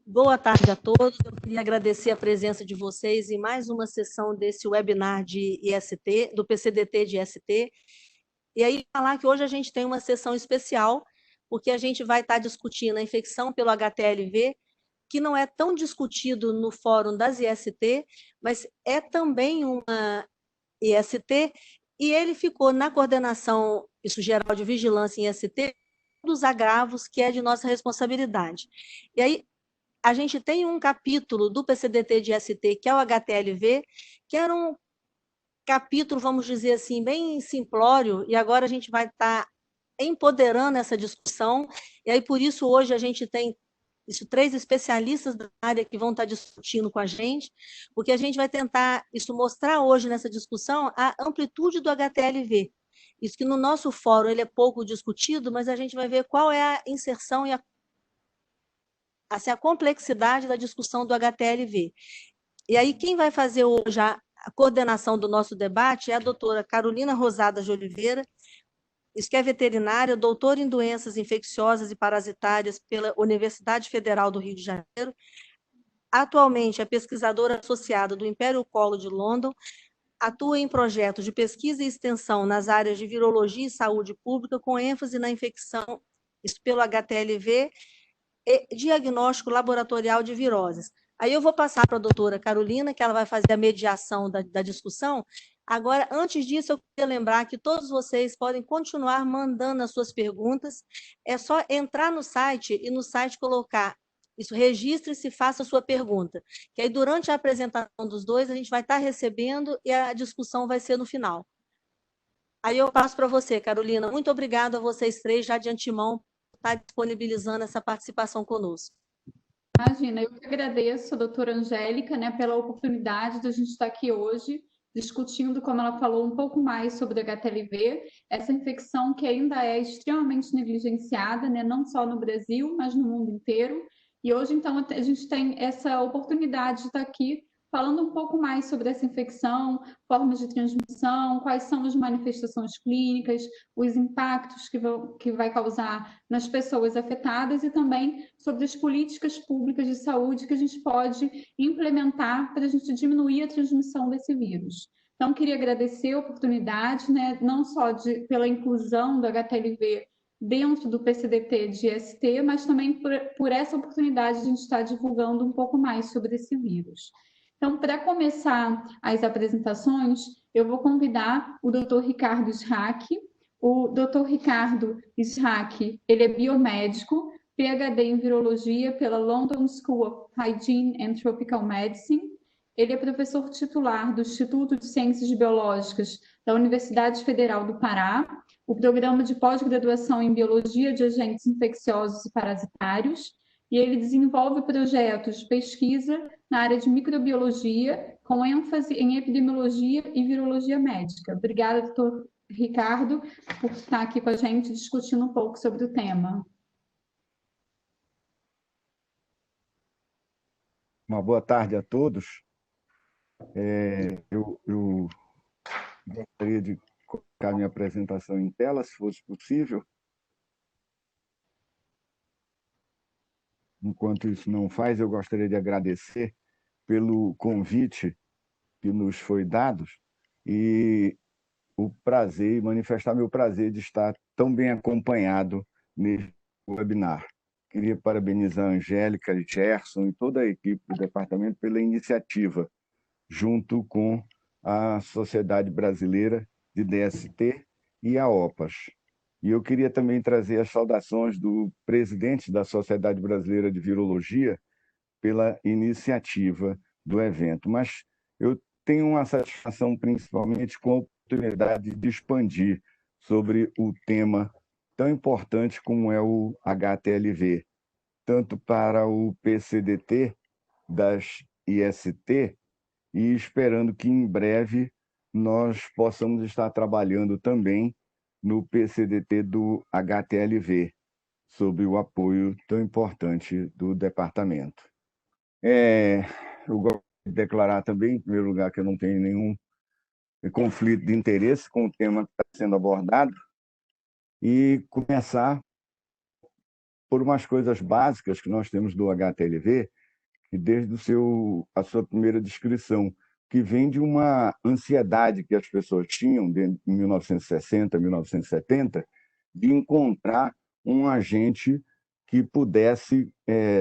Boa tarde a todos. Eu queria agradecer a presença de vocês em mais uma sessão desse webinar de IST, do PCDT de IST. E aí, falar que hoje a gente tem uma sessão especial, porque a gente vai estar discutindo a infecção pelo HTLV, que não é tão discutido no fórum das IST, mas é também uma IST, e ele ficou na coordenação, isso geral de vigilância em IST, dos agravos que é de nossa responsabilidade. E aí, a gente tem um capítulo do PCDT de ST, que é o HTLV, que era um capítulo, vamos dizer assim, bem simplório, e agora a gente vai estar empoderando essa discussão, e aí por isso hoje a gente tem isso, 3 especialistas da área que vão estar discutindo com a gente, porque a gente vai tentar isso mostrar hoje nessa discussão a amplitude do HTLV. Isso que no nosso fórum ele é pouco discutido, mas a gente vai ver qual é a inserção e assim, a complexidade da discussão do HTLV. E aí, quem vai fazer hoje a coordenação do nosso debate é a doutora Carolina Rosada de Oliveira, isso que é veterinária, doutora em doenças infecciosas e parasitárias pela Universidade Federal do Rio de Janeiro, atualmente é pesquisadora associada do Imperial College de London, atua em projetos de pesquisa e extensão nas áreas de virologia e saúde pública, com ênfase na infecção, isso pelo HTLV, diagnóstico laboratorial de viroses. Aí eu vou passar para a doutora Carolina, que ela vai fazer a mediação da discussão. Agora, antes disso, eu queria lembrar que todos vocês podem continuar mandando as suas perguntas. É só entrar no site e no site colocar isso, registre-se e faça a sua pergunta. Que aí, durante a apresentação dos dois, a gente vai estar recebendo e a discussão vai ser no final. Aí eu passo para você, Carolina. Muito obrigada a vocês 3, já de antemão, por estar disponibilizando essa participação conosco. Imagina, eu que agradeço a doutora Angélica, né, pela oportunidade de a gente estar aqui hoje discutindo, como ela falou, um pouco mais sobre a HTLV, essa infecção que ainda é extremamente negligenciada, né, não só no Brasil, mas no mundo inteiro. E hoje, então, a gente tem essa oportunidade de estar aqui falando um pouco mais sobre essa infecção, formas de transmissão, quais são as manifestações clínicas, os impactos que vai causar nas pessoas afetadas e também sobre as políticas públicas de saúde que a gente pode implementar para a gente diminuir a transmissão desse vírus. Então, queria agradecer a oportunidade, né, não só pela inclusão do HTLV dentro do PCDT de ST, mas também por essa oportunidade de a gente estar divulgando um pouco mais sobre esse vírus. Então, para começar as apresentações, eu vou convidar o Dr. Ricardo Schrack. O Dr. Ricardo Schrack, ele é biomédico, PhD em virologia pela London School of Hygiene and Tropical Medicine. Ele é professor titular do Instituto de Ciências Biológicas da Universidade Federal do Pará, o programa de pós-graduação em Biologia de Agentes Infecciosos e Parasitários, e ele desenvolve projetos de pesquisa na área de microbiologia, com ênfase em epidemiologia e virologia médica. Obrigada, doutor Ricardo, por estar aqui com a gente discutindo um pouco sobre o tema. Uma boa tarde a todos. Eu gostaria de colocar minha apresentação em tela, se fosse possível. Enquanto isso não faz, eu gostaria de agradecer pelo convite que nos foi dado e o prazer, manifestar meu prazer de estar tão bem acompanhado nesse webinar. Queria parabenizar a Angélica, Gerson e toda a equipe do departamento pela iniciativa, junto com a Sociedade Brasileira de DST e a OPAS. E eu queria também trazer as saudações do presidente da Sociedade Brasileira de Virologia pela iniciativa do evento. Mas eu tenho uma satisfação principalmente com a oportunidade de expandir sobre o tema tão importante como é o HTLV, tanto para o PCDT das IST, e esperando que em breve nós possamos estar trabalhando também no PCDT do HTLV, sob o apoio tão importante do departamento. Eu gosto de declarar também, em primeiro lugar, que eu não tenho nenhum conflito de interesse com o tema que está sendo abordado e começar por umas coisas básicas que nós temos do HTLV, que desde a sua primeira descrição, que vem de uma ansiedade que as pessoas tinham em 1960, 1970, de encontrar um agente que pudesse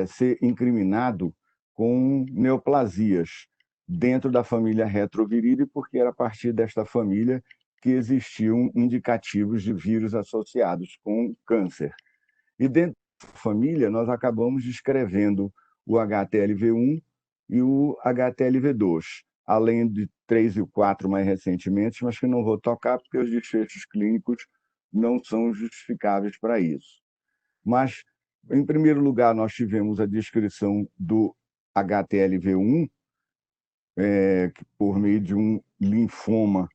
ser incriminado com neoplasias dentro da família retrovirídea, porque era a partir desta família que existiam indicativos de vírus associados com câncer. E dentro da família, nós acabamos descrevendo o HTLV1 e o HTLV2, além de 3 e o 4 mais recentemente, mas que não vou tocar porque os desfechos clínicos não são justificáveis para isso. Mas, em primeiro lugar, nós tivemos a descrição do HTLV1, por meio de um linfoma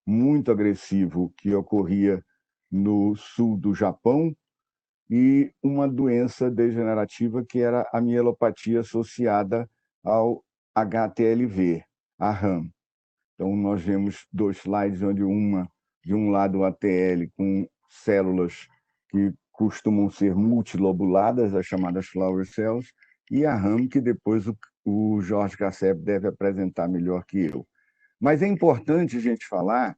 muito agressivo que ocorria no sul do Japão, e uma doença degenerativa que era a mielopatia associada ao HTLV, a RAM. Então, nós vemos 2 slides onde de um lado o ATL com células que costumam ser multilobuladas, as chamadas flower cells, e a RAM, que depois o Jorge Casseb deve apresentar melhor que eu. Mas é importante a gente falar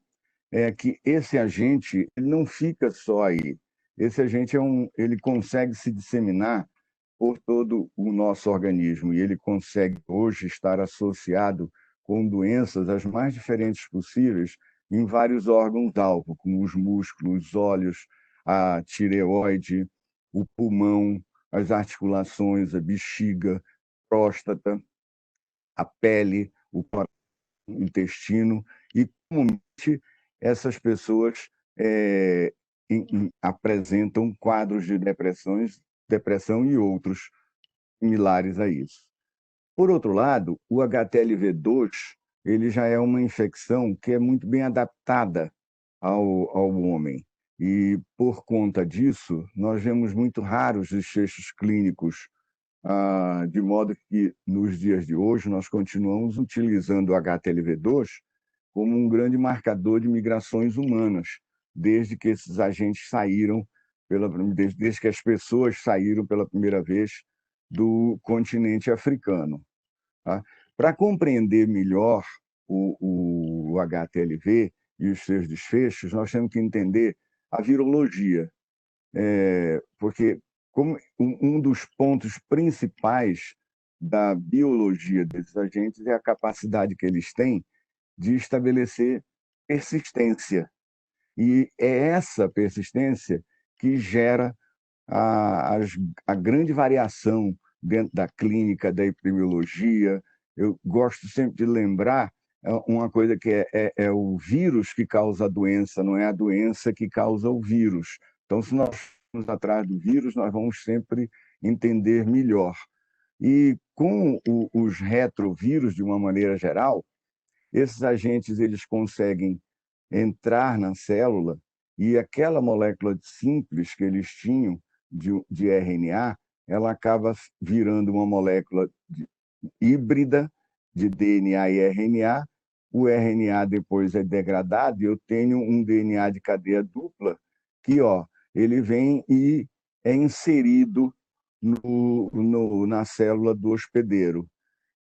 que esse agente ele não fica só aí. Esse agente ele consegue se disseminar por todo o nosso organismo e ele consegue hoje estar associado com doenças as mais diferentes possíveis em vários órgãos-alvo, como os músculos, os olhos, a tireoide, o pulmão, as articulações, a bexiga, próstata, a pele, o intestino, e comumente essas pessoas apresentam quadros de depressão e outros similares a isso. Por outro lado, o HTLV2 ele já é uma infecção que é muito bem adaptada ao homem. E, por conta disso, nós vemos muito raros desfechos clínicos, de modo que, nos dias de hoje, nós continuamos utilizando o HTLV2 como um grande marcador de migrações humanas, desde que esses agentes saíram, desde que as pessoas saíram pela primeira vez do continente africano. Tá? Para compreender melhor o HTLV e os seus desfechos, nós temos que entender a virologia, porque como um dos pontos principais da biologia desses agentes é a capacidade que eles têm de estabelecer persistência. E é essa persistência que gera a grande variação dentro da clínica, da epidemiologia. Eu gosto sempre de lembrar uma coisa que é o vírus que causa a doença, não é a doença que causa o vírus. Então, se nós formos atrás do vírus, nós vamos sempre entender melhor. E com os retrovírus, de uma maneira geral, esses agentes eles conseguem entrar na célula e aquela molécula simples que eles tinham de RNA, ela acaba virando uma molécula híbrida de DNA e RNA. O RNA depois é degradado e eu tenho um DNA de cadeia dupla que ele vem e é inserido na célula do hospedeiro.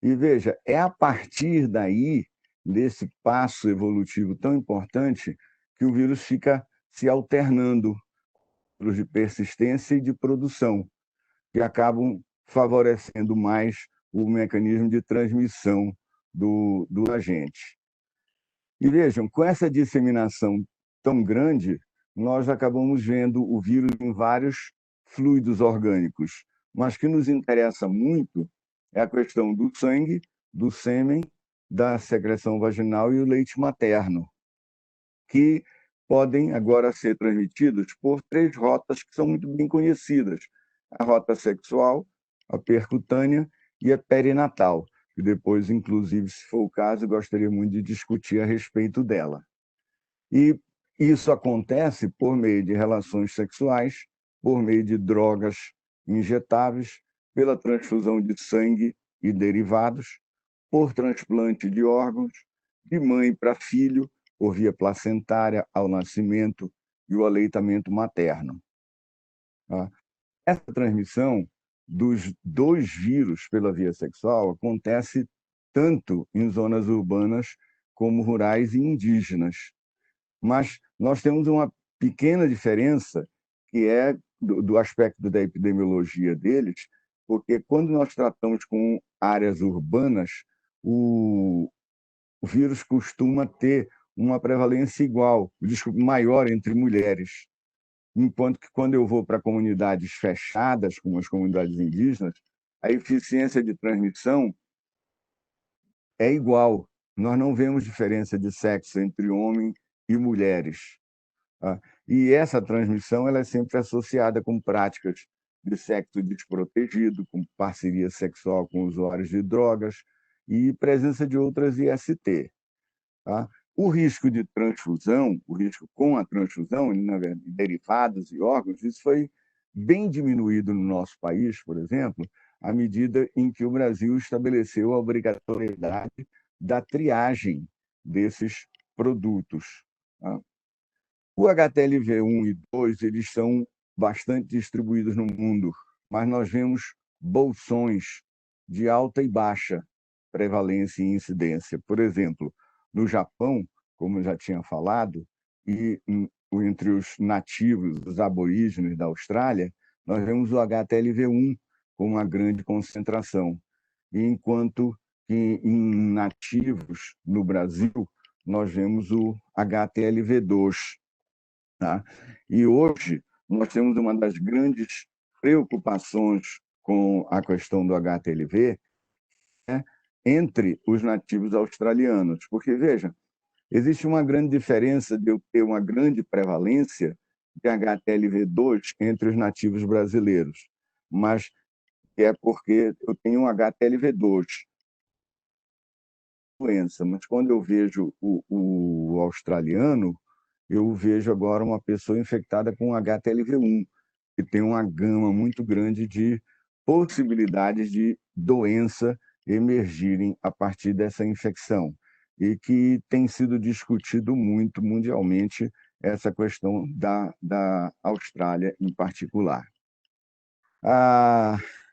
E veja, é a partir daí, desse passo evolutivo tão importante, que o vírus fica se alternando de persistência e de produção, que acabam favorecendo mais o mecanismo de transmissão do agente. E vejam, com essa disseminação tão grande, nós acabamos vendo o vírus em vários fluidos orgânicos, mas que nos interessa muito é a questão do sangue, do sêmen, da secreção vaginal e o leite materno, que podem agora ser transmitidos por 3 rotas que são muito bem conhecidas: a rota sexual, a percutânea e a perinatal, que depois, inclusive, se for o caso, eu gostaria muito de discutir a respeito dela. E isso acontece por meio de relações sexuais, por meio de drogas injetáveis, pela transfusão de sangue e derivados, por transplante de órgãos, de mãe para filho, por via placentária ao nascimento e o aleitamento materno. essa transmissão dos dois vírus pela via sexual acontece tanto em zonas urbanas como rurais e indígenas. Mas nós temos uma pequena diferença, que é do aspecto da epidemiologia deles, porque quando nós tratamos com áreas urbanas, o vírus costuma ter uma prevalência igual, maior entre mulheres. Enquanto que quando eu vou para comunidades fechadas, como as comunidades indígenas, a eficiência de transmissão é igual. Nós não vemos diferença de sexo entre homens e mulheres. Tá? E essa transmissão ela é sempre associada com práticas de sexo desprotegido, com parceria sexual com usuários de drogas e presença de outras IST. Tá? O risco de transfusão, o risco com a transfusão, derivados e órgãos, isso foi bem diminuído no nosso país, por exemplo, à medida em que o Brasil estabeleceu a obrigatoriedade da triagem desses produtos. Tá? O HTLV1 e 2 eles são bastante distribuídos no mundo, mas nós vemos bolsões de alta e baixa prevalência e incidência. Por exemplo, no Japão, como eu já tinha falado, e entre os nativos, os aborígenes da Austrália, nós vemos o HTLV1 com uma grande concentração, enquanto que em nativos no Brasil nós vemos o HTLV2. Tá? E hoje nós temos uma das grandes preocupações com a questão do HTLV, né, entre os nativos australianos, porque, veja, existe uma grande diferença de eu ter uma grande prevalência de HTLV2 entre os nativos brasileiros, mas é porque eu tenho um HTLV2 doença, mas quando eu vejo o australiano, eu vejo agora uma pessoa infectada com HTLV1, que tem uma gama muito grande de possibilidades de doença emergirem a partir dessa infecção, e que tem sido discutido muito mundialmente essa questão da Austrália em particular.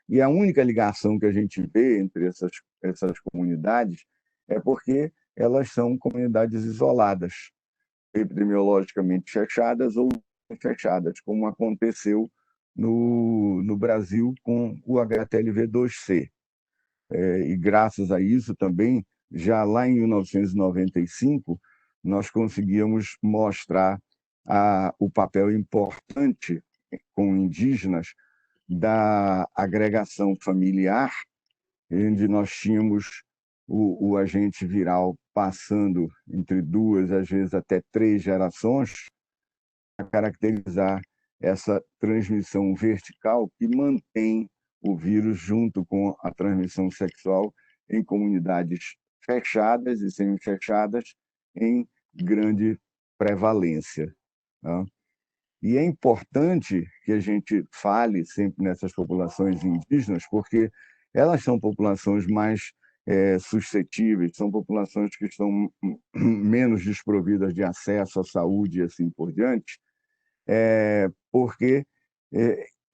E a única ligação que a gente vê entre essas comunidades é porque elas são comunidades isoladas, epidemiologicamente fechadas ou fechadas, como aconteceu no Brasil com o HTLV2C. E graças a isso também, já lá em 1995, nós conseguíamos mostrar o papel importante com indígenas da agregação familiar, onde nós tínhamos o agente viral passando entre duas, às vezes até três gerações, para caracterizar essa transmissão vertical que mantém o vírus junto com a transmissão sexual em comunidades fechadas e semi-fechadas em grande prevalência. Tá? E é importante que a gente fale sempre nessas populações indígenas, porque elas são populações mais suscetíveis, são populações que estão menos desprovidas de acesso à saúde e assim por diante, porque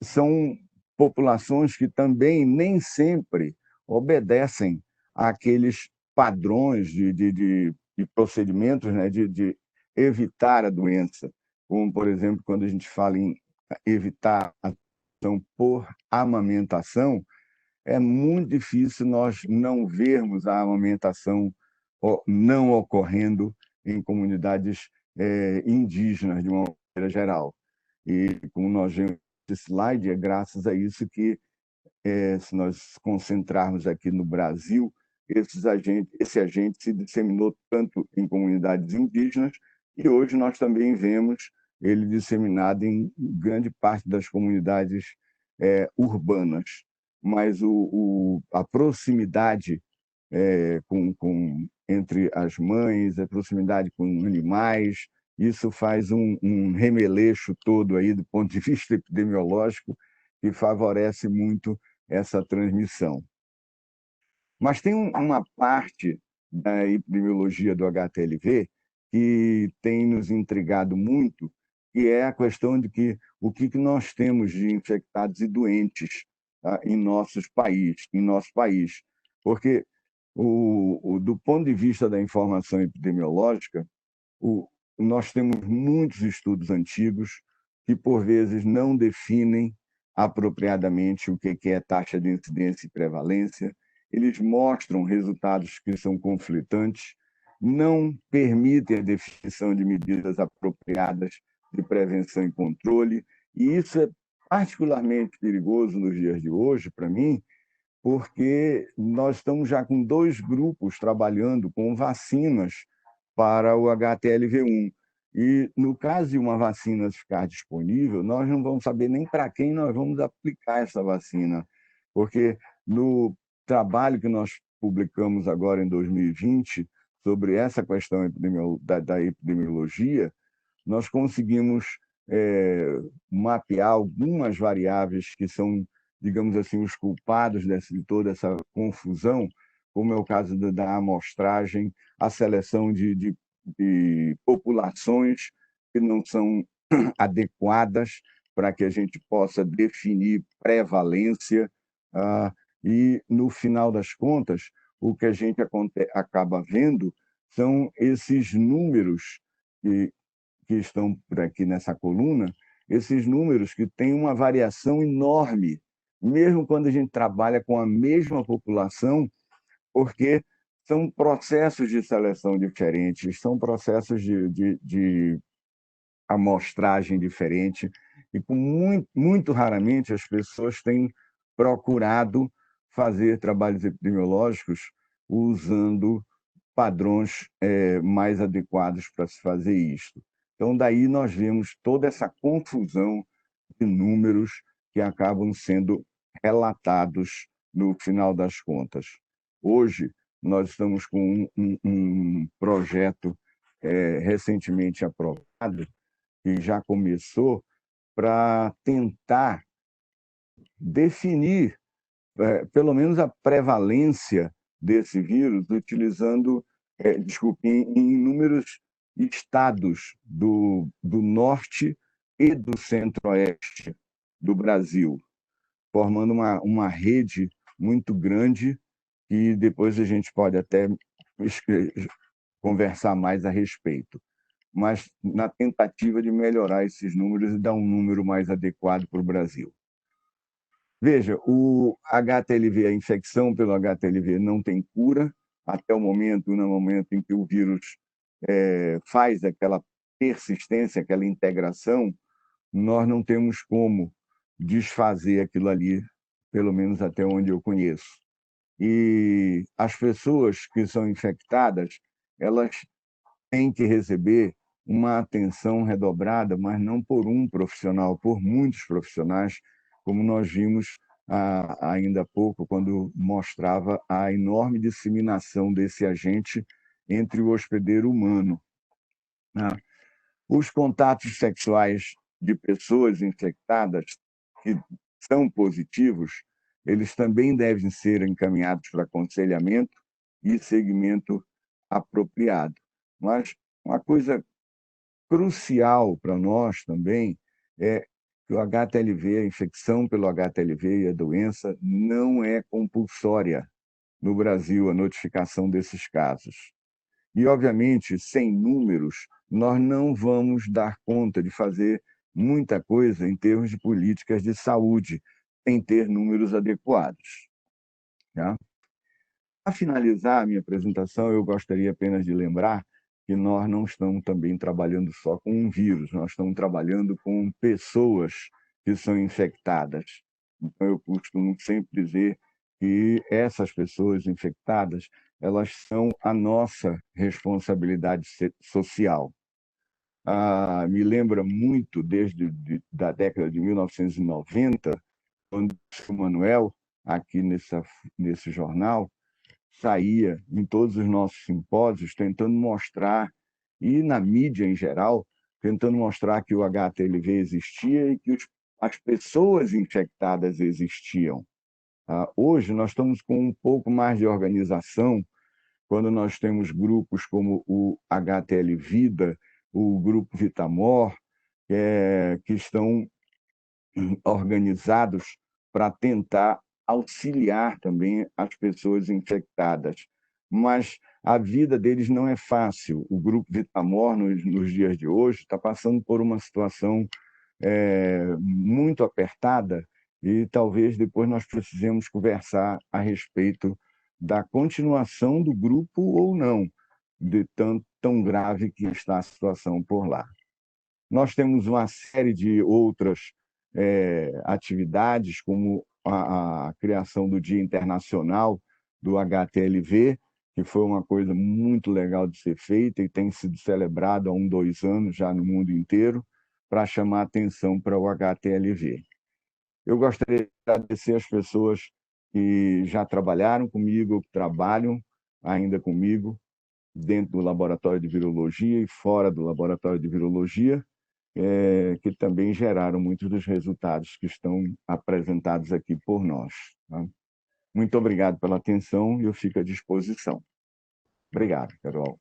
são populações que também nem sempre obedecem àqueles padrões de procedimentos, né, de evitar a doença, como, por exemplo, quando a gente fala em evitar a ação por amamentação, é muito difícil nós não vermos a amamentação não ocorrendo em comunidades indígenas, de uma maneira geral. E, como nós vemos nesse slide, é graças a isso que, se nós concentrarmos aqui no Brasil, esse agente se disseminou tanto em comunidades indígenas, e hoje nós também vemos ele disseminado em grande parte das comunidades urbanas. Mas a proximidade entre as mães, a proximidade com animais, isso faz um remeleixo todo aí do ponto de vista epidemiológico que favorece muito essa transmissão. Mas tem uma parte da epidemiologia do HTLV que tem nos intrigado muito, que é a questão de que o que nós temos de infectados e doentes, tá, em nosso país. Porque, do ponto de vista da informação epidemiológica, nós temos muitos estudos antigos que, por vezes, não definem apropriadamente o que é taxa de incidência e prevalência. Eles mostram resultados que são conflitantes, não permitem a definição de medidas apropriadas de prevenção e controle, e isso é particularmente perigoso nos dias de hoje, para mim, porque nós estamos já com 2 grupos trabalhando com vacinas para o HTLV1. E, no caso de uma vacina ficar disponível, nós não vamos saber nem para quem nós vamos aplicar essa vacina, porque no trabalho que nós publicamos agora em 2020 sobre essa questão da epidemiologia, nós conseguimos mapear algumas variáveis que são, digamos assim, os culpados de toda essa confusão, como é o caso da amostragem, a seleção de populações que não são adequadas para que a gente possa definir prevalência, e, no final das contas, o que a gente acaba vendo são esses números que estão por aqui nessa coluna, esses números que têm uma variação enorme, mesmo quando a gente trabalha com a mesma população, porque são processos de seleção diferentes, são processos de amostragem diferente, e muito raramente as pessoas têm procurado fazer trabalhos epidemiológicos usando padrões mais adequados para se fazer isto. Então, daí nós vemos toda essa confusão de números que acabam sendo relatados no final das contas. Hoje, nós estamos com um projeto recentemente aprovado, que já começou, para tentar definir, pelo menos, a prevalência desse vírus, utilizando, em inúmeros estados do norte e do centro-oeste do Brasil, formando uma rede muito grande, e depois a gente pode até conversar mais a respeito, mas na tentativa de melhorar esses números e dar um número mais adequado para o Brasil. Veja, o HTLV, a infecção pelo HTLV não tem cura até o momento, no momento em que o vírus faz aquela persistência, aquela integração, nós não temos como desfazer aquilo ali, pelo menos até onde eu conheço. E as pessoas que são infectadas, elas têm que receber uma atenção redobrada, mas não por um profissional, por muitos profissionais, como nós vimos ainda há pouco, quando mostrava a enorme disseminação desse agente entre o hospedeiro humano. Os contatos sexuais de pessoas infectadas que são positivos, eles também devem ser encaminhados para aconselhamento e seguimento apropriado. Mas uma coisa crucial para nós também é que o HTLV, a infecção pelo HTLV e a doença, não é compulsória no Brasil, a notificação desses casos. E, obviamente, sem números, nós não vamos dar conta de fazer muita coisa em termos de políticas de saúde, sem ter números adequados. Tá? Para finalizar a minha apresentação, eu gostaria apenas de lembrar que nós não estamos também trabalhando só com um vírus, nós estamos trabalhando com pessoas que são infectadas. Então, eu costumo sempre dizer que essas pessoas infectadas, elas são a nossa responsabilidade social. Me lembra muito, desde da década de 1990, quando o Manuel, aqui nesse jornal, saía em todos os nossos simpósios tentando mostrar, e na mídia em geral, tentando mostrar que o HTLV existia e que as pessoas infectadas existiam. Hoje nós estamos com um pouco mais de organização, quando nós temos grupos como o HTL Vida, o Grupo Vitamor, que estão organizados para tentar auxiliar também as pessoas infectadas. Mas a vida deles não é fácil. O Grupo Vitamor, nos dias de hoje, está passando por uma situação muito apertada e talvez depois nós precisemos conversar a respeito da continuação do grupo ou não, de tão grave que está a situação por lá. Nós temos uma série de outras atividades, como a criação do Dia Internacional do HTLV, que foi uma coisa muito legal de ser feita e tem sido celebrada há 2 anos já no mundo inteiro, para chamar atenção para o HTLV. Eu gostaria de agradecer as pessoas que já trabalharam comigo, que trabalham ainda comigo, dentro do Laboratório de Virologia e fora do Laboratório de Virologia, que também geraram muitos dos resultados que estão apresentados aqui por nós. Tá? Muito obrigado pela atenção e eu fico à disposição. Obrigado, Carol.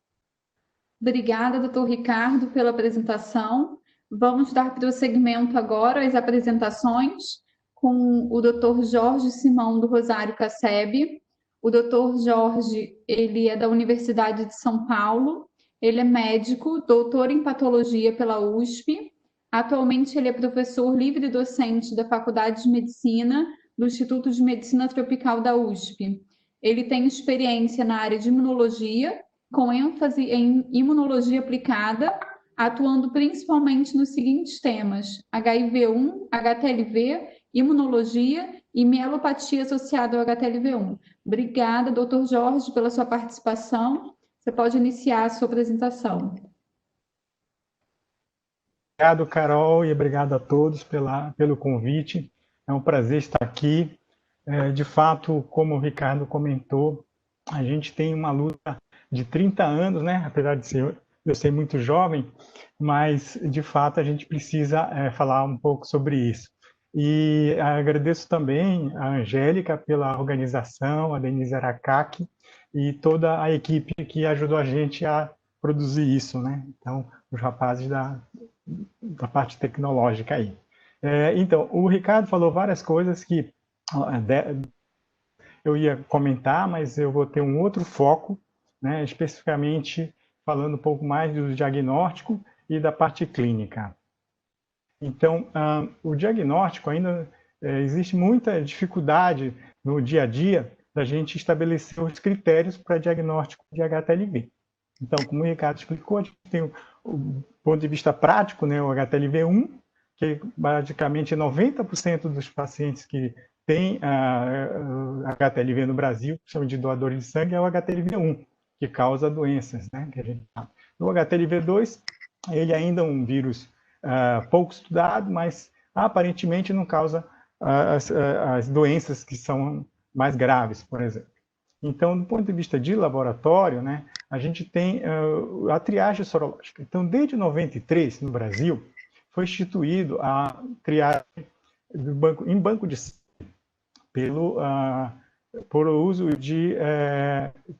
Obrigada, doutor Ricardo, pela apresentação. Vamos dar prosseguimento agora às apresentações com o doutor Jorge Simão do Rosário Casseb. O doutor Jorge, ele é da Universidade de São Paulo, ele é médico, doutor em patologia pela USP. Atualmente ele é professor livre docente da Faculdade de Medicina do Instituto de Medicina Tropical da USP. Ele tem experiência na área de imunologia, com ênfase em imunologia aplicada, atuando principalmente nos seguintes temas: HIV-1, HTLV, imunologia e mielopatia associada ao HTLV-1. Obrigada, doutor Jorge, pela sua participação. Você pode iniciar a sua apresentação. Obrigado, Carol, e obrigado a todos pelo convite. É um prazer estar aqui. De fato, como o Ricardo comentou, a gente tem uma luta de 30 anos, né? Apesar de eu ser muito jovem, mas, de fato, a gente precisa falar um pouco sobre isso. E agradeço também a Angélica pela organização, a Denise Aracaki e toda a equipe que ajudou a gente a produzir isso, né? Então, os rapazes da parte tecnológica aí. Então, o Ricardo falou várias coisas que eu ia comentar, mas eu vou ter um outro foco, né, especificamente falando um pouco mais do diagnóstico e da parte clínica. Então, o diagnóstico ainda existe muita dificuldade no dia a dia da gente estabelecer os critérios para diagnóstico de HTLV. Então, como o Ricardo explicou, a gente tem o ponto de vista prático, né, o HTLV-1, que basicamente 90% dos pacientes que têm HTLV no Brasil, chamam de doadores de sangue, é o HTLV-1, que causa doenças, né, que a gente sabe. O HTLV-2, ele ainda é um vírus pouco estudado, mas aparentemente não causa as doenças que são mais graves, por exemplo. Então, do ponto de vista de laboratório, né, a gente tem a triagem sorológica. Então, desde 93, no Brasil, foi instituído a triagem em banco de sangue por uso de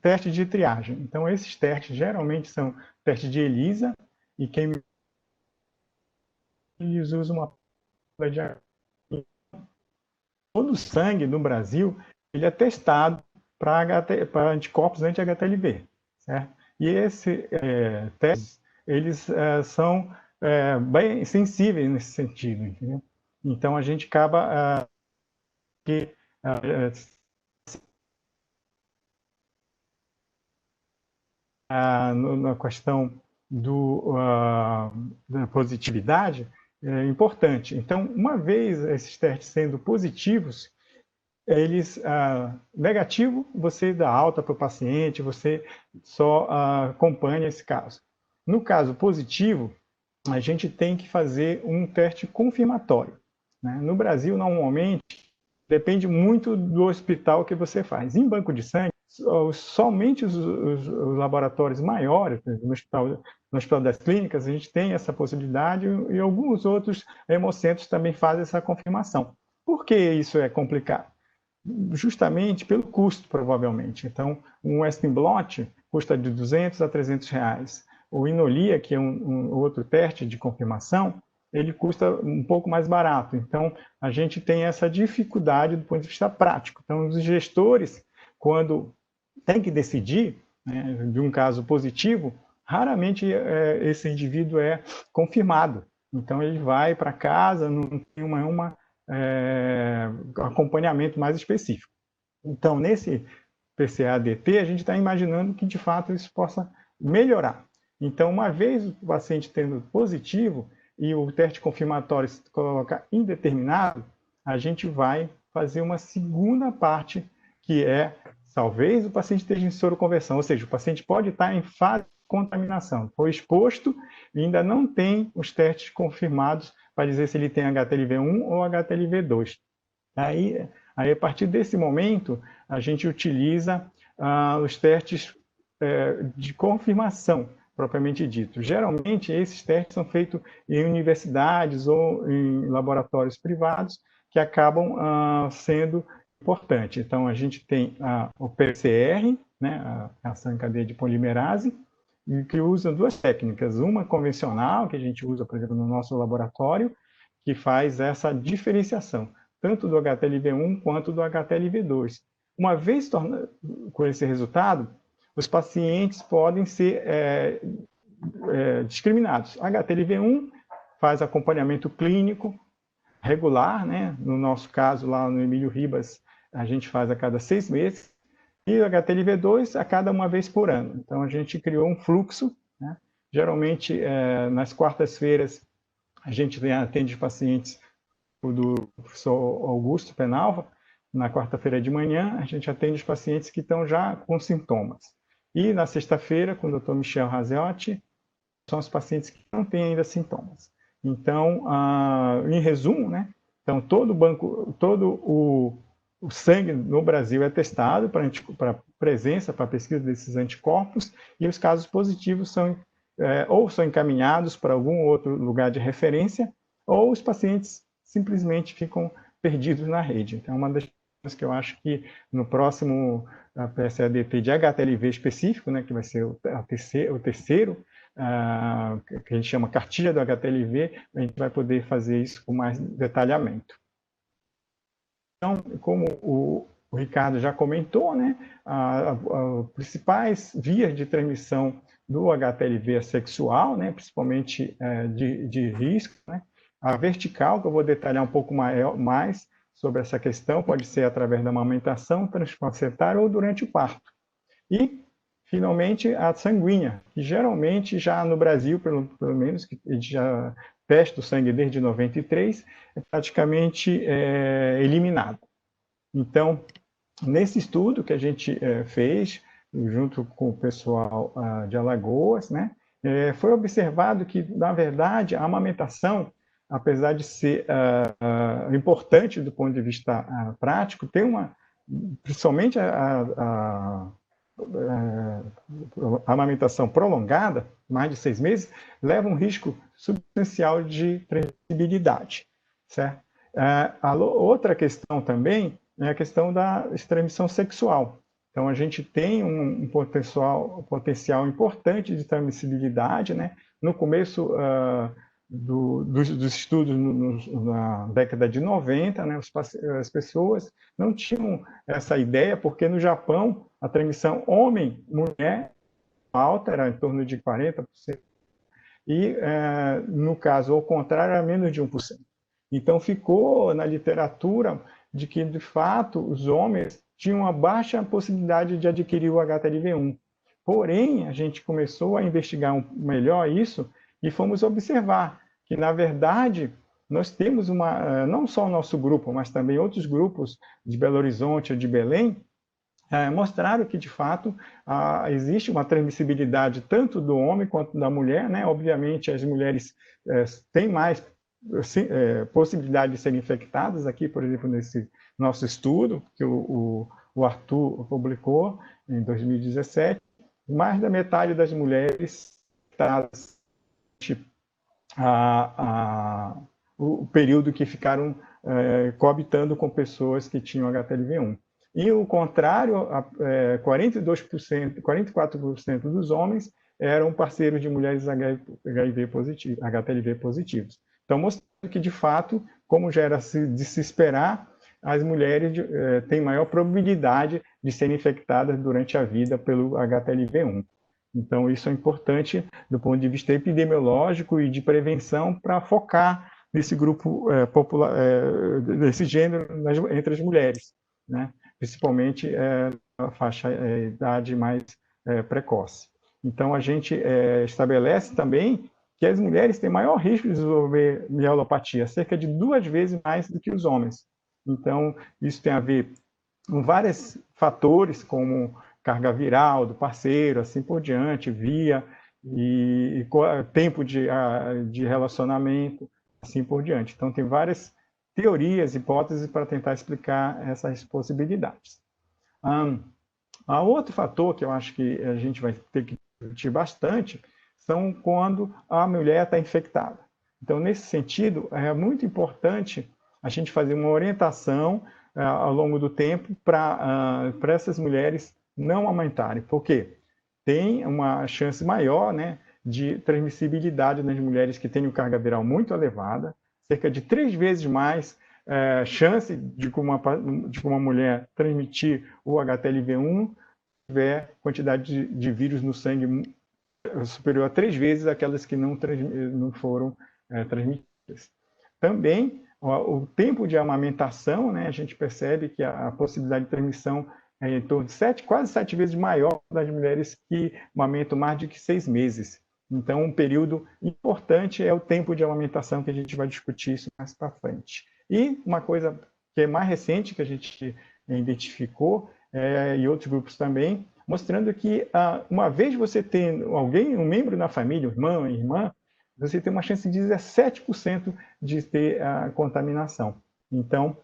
testes de triagem. Então, esses testes geralmente são testes de ELISA, e quem eles usam uma todo o sangue no Brasil ele é testado para anticorpos anti-HTLV, certo? E esses testes eles são bem sensíveis nesse sentido, entendeu? Então a gente acaba na questão da positividade é importante. Então, uma vez esses testes sendo positivos, eles negativo, você dá alta para o paciente, você só acompanha esse caso. No caso positivo, a gente tem que fazer um teste confirmatório, né? No Brasil, normalmente, depende muito do hospital que você faz. Em banco de sangue, somente os laboratórios maiores, no Hospital das Clínicas, a gente tem essa possibilidade e alguns outros hemocentros também fazem essa confirmação. Por que isso é complicado? Justamente pelo custo, provavelmente. Então, um Western blot custa de R$200 a R$300. O Inolia, que é um outro teste de confirmação, ele custa um pouco mais barato. Então, a gente tem essa dificuldade do ponto de vista prático. Então, os gestores, quando tem que decidir, né, de um caso positivo, raramente esse indivíduo é confirmado. Então, ele vai para casa, não tem um acompanhamento mais específico. Então, nesse PCA-DT, a gente está imaginando que, de fato, isso possa melhorar. Então, uma vez o paciente tendo positivo e o teste confirmatório se colocar indeterminado, a gente vai fazer uma segunda parte, que é, talvez o paciente esteja em soroconversão, ou seja, o paciente pode estar em fase de contaminação, foi exposto e ainda não tem os testes confirmados para dizer se ele tem HTLV1 ou HTLV2. Aí, a partir desse momento, a gente utiliza os testes de confirmação, propriamente dito. Geralmente, esses testes são feitos em universidades ou em laboratórios privados, que acabam sendo importantes. Então, a gente tem o PCR, né, a ação em cadeia de polimerase, que usa duas técnicas. Uma convencional, que a gente usa, por exemplo, no nosso laboratório, que faz essa diferenciação, tanto do HTLV1 quanto do HTLV2. Uma vez com esse resultado, os pacientes podem ser discriminados. HTLV1 faz acompanhamento clínico regular, né? No nosso caso, lá no Emílio Ribas, a gente faz a cada 6 meses, e o HTLV2 a cada 1 vez por ano. Então, a gente criou um fluxo, né? Geralmente, nas quartas-feiras, a gente atende os pacientes do professor Augusto Penalva. Na quarta-feira de manhã, a gente atende os pacientes que estão já com sintomas. E na sexta-feira, com o Dr. Michel Raziotti, são os pacientes que não têm ainda sintomas. Então, em resumo, né? Então, todo o sangue no Brasil é testado para presença, para pesquisa desses anticorpos, e os casos positivos ou são encaminhados para algum outro lugar de referência, ou os pacientes simplesmente ficam perdidos na rede. Então, uma das coisas que eu acho que no próximo PSA-DT de HTLV específico, né, que vai ser o terceiro, que a gente chama cartilha do HTLV, a gente vai poder fazer isso com mais detalhamento. Então, como o Ricardo já comentou, né, as principais vias de transmissão do HTLV é sexual, né, principalmente de risco, né. A vertical, que eu vou detalhar um pouco mais sobre essa questão, pode ser através da amamentação, transplacentária ou durante o parto. E, finalmente, a sanguínea, que geralmente já no Brasil, pelo menos, que a gente já testa o sangue desde 93, é praticamente eliminado. Então, nesse estudo que a gente fez, junto com o pessoal de Alagoas, né, foi observado que, na verdade, a amamentação, apesar de ser importante do ponto de vista prático, tem principalmente a amamentação prolongada, mais de 6 meses, leva um risco substancial de transmissibilidade, certo? Outra questão também é a questão da transmissão sexual. Então, a gente tem um potencial importante de transmissibilidade, né? No começo dos estudos na década de 90, né, as pessoas não tinham essa ideia, porque no Japão a transmissão homem-mulher alta era em torno de 40%, e no caso, ao contrário, era menos de 1%. Então, ficou na literatura de que, de fato, os homens tinham uma baixa possibilidade de adquirir o HTLV1. Porém, a gente começou a investigar melhor isso e fomos observar que, na verdade, nós temos não só o nosso grupo, mas também outros grupos de Belo Horizonte ou de Belém, mostraram que, de fato, existe uma transmissibilidade tanto do homem quanto da mulher, né? Obviamente, as mulheres têm mais possibilidade de serem infectadas. Aqui, por exemplo, nesse nosso estudo, que o Arthur publicou em 2017, mais da metade das mulheres infectadas o período que ficaram coabitando com pessoas que tinham HTLV1. E o contrário, 44% dos homens eram parceiros de mulheres HTLV positivos. Então, mostrando que, de fato, como já era de se esperar, as mulheres têm maior probabilidade de serem infectadas durante a vida pelo HTLV1. Então, isso é importante do ponto de vista epidemiológico e de prevenção para focar nesse grupo popular, desse gênero entre as mulheres, né? Principalmente na faixa idade mais precoce. Então, a gente estabelece também que as mulheres têm maior risco de desenvolver mielopatia, cerca de 2 vezes mais do que os homens. Então, isso tem a ver com vários fatores, como carga viral do parceiro, assim por diante, via e tempo de relacionamento, assim por diante. Então, tem várias teorias, hipóteses para tentar explicar essas possibilidades. Outro fator que eu acho que a gente vai ter que discutir bastante são quando a mulher está infectada. Então, nesse sentido, é muito importante a gente fazer uma orientação ao longo do tempo para essas mulheres não amamentarem. Por quê? Tem uma chance maior, né, de transmissibilidade nas mulheres que têm carga viral muito elevada, cerca de 3 vezes mais chance de uma mulher transmitir o HTLV1 se tiver quantidade de vírus no sangue superior a 3 vezes aquelas que não foram transmitidas. Também, o tempo de amamentação, né, a gente percebe que a possibilidade de transmissão é em torno de quase 7 vezes maior das mulheres que amamentam mais de 6 meses. Então, um período importante é o tempo de amamentação, que a gente vai discutir isso mais para frente. E uma coisa que é mais recente, que a gente identificou, e outros grupos também, mostrando que uma vez você tem alguém, um membro na família, um irmão, irmã, você tem uma chance de 17% de ter a contaminação. Então,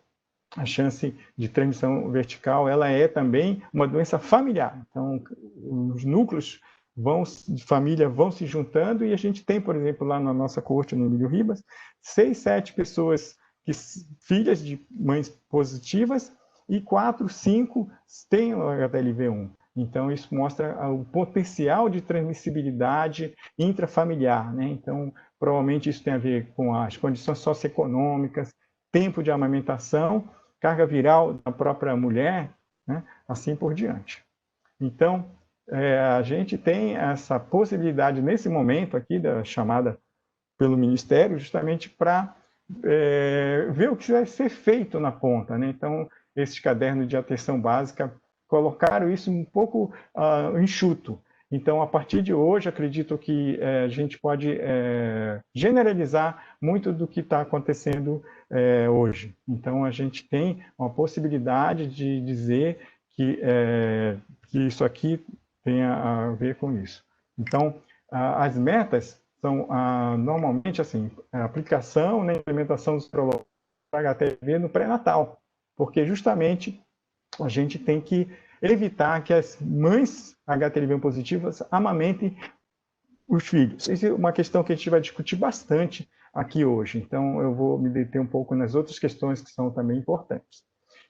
a chance de transmissão vertical, ela é também uma doença familiar. Então, os núcleos de família vão se juntando e a gente tem, por exemplo, lá na nossa corte, no Emílio Ribas, 6, 7 pessoas, filhas de mães positivas, e 4, 5 têm o HTLV1. Então, isso mostra o potencial de transmissibilidade intrafamiliar, né? Então, provavelmente isso tem a ver com as condições socioeconômicas, tempo de amamentação, carga viral da própria mulher, né? Assim por diante. Então, a gente tem essa possibilidade nesse momento aqui, chamada pelo Ministério, justamente para ver o que vai ser feito na ponta, né? Então, esses cadernos de atenção básica colocaram isso um pouco enxuto. Então, a partir de hoje, acredito que a gente pode generalizar muito do que está acontecendo hoje. Então, a gente tem uma possibilidade de dizer que isso aqui tem a ver com isso. Então, as metas são, normalmente, assim, a aplicação, né, implementação dos protocolos HTLV no pré-natal, porque justamente a gente tem que evitar que as mães HTLV positivas amamentem os filhos. Essa é uma questão que a gente vai discutir bastante aqui hoje. Então, eu vou me deter um pouco nas outras questões que são também importantes.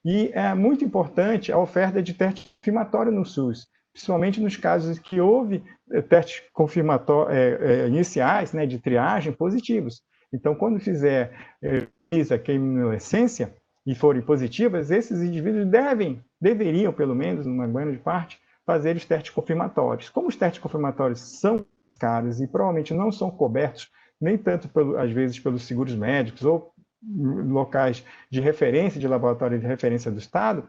E é muito importante a oferta de teste confirmatório no SUS, principalmente nos casos que houve testes confirmatórios iniciais, né, de triagem positivos. Então, quando fizer quimiluminescência e forem positivas, esses indivíduos deveriam, pelo menos, numa grande parte, fazer os testes confirmatórios. Como os testes confirmatórios são caros e provavelmente não são cobertos, nem tanto, às vezes, pelos seguros médicos ou locais de referência, de laboratório de referência do Estado,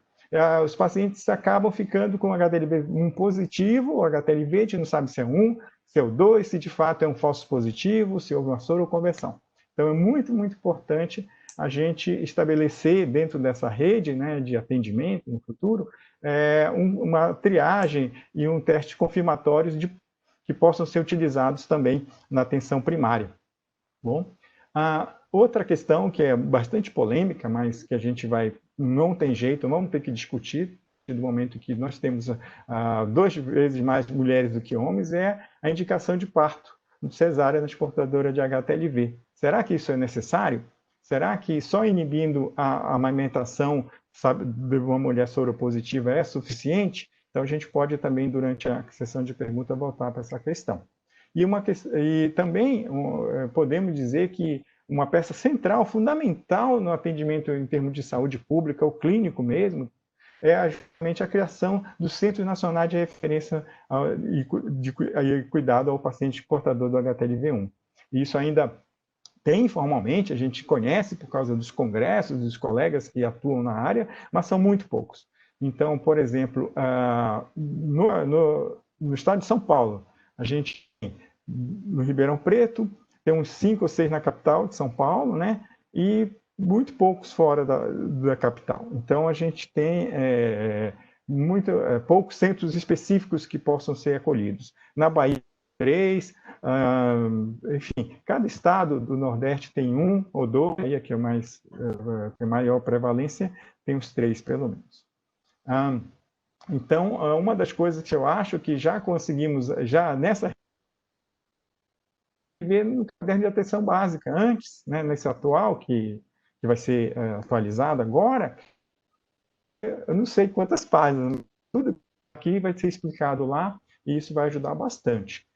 os pacientes acabam ficando com HTLV1 positivo, ou HTLV, a gente não sabe se é 1, se é o 2, se de fato é um falso positivo, se houve uma soroconversão. Então, é muito, muito importante a gente estabelecer dentro dessa rede, né, de atendimento no futuro, uma triagem e um teste confirmatórios que possam ser utilizados também na atenção primária. Bom, outra questão que é bastante polêmica, mas que a gente não tem jeito, vamos ter que discutir, do momento que nós temos 2 vezes mais mulheres do que homens, é a indicação de parto de cesárea nas portadoras de HTLV. Será que isso é necessário? Será que só inibindo a amamentação, de uma mulher soropositiva é suficiente? Então, a gente pode também, durante a sessão de pergunta, voltar para essa questão. E também podemos dizer que uma peça central, fundamental no atendimento em termos de saúde pública, o clínico mesmo, é justamente a criação do Centro Nacional de Referência e Cuidado ao Paciente Portador do HTLV-1. Isso ainda tem informalmente, a gente conhece por causa dos congressos, dos colegas que atuam na área, mas são muito poucos. Então, por exemplo, no estado de São Paulo, a gente tem no Ribeirão Preto, tem uns 5 ou 6 na capital de São Paulo, né? E muito poucos fora da capital. Então, a gente tem poucos centros específicos que possam ser acolhidos. Na Bahia, 3, enfim, cada estado do Nordeste tem 1 ou 2, aí que é maior prevalência, tem uns 3 pelo menos. Então, uma das coisas que eu acho que já conseguimos, já nessa ver no caderno de atenção básica, antes, né, nesse atual, que vai ser atualizado agora, eu não sei quantas páginas, tudo aqui vai ser explicado lá, e isso vai ajudar bastante.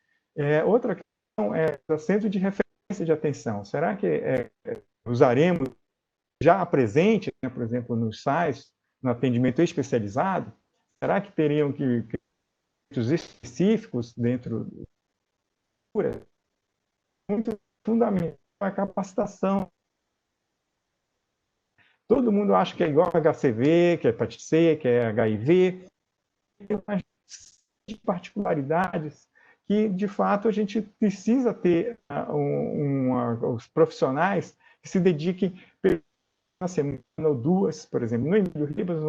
Outra questão é o centro de referência de atenção. Será que usaremos já presente, né, por exemplo, nos sites, no atendimento especializado? Será que teriam que específicos dentro muito fundamental a capacitação. Todo mundo acha que é igual a HCV, que é hepatite C, que é HIV, tem umas particularidades que, de fato, a gente precisa ter os profissionais que se dediquem uma semana ou 2, por exemplo. No Emílio Ribas,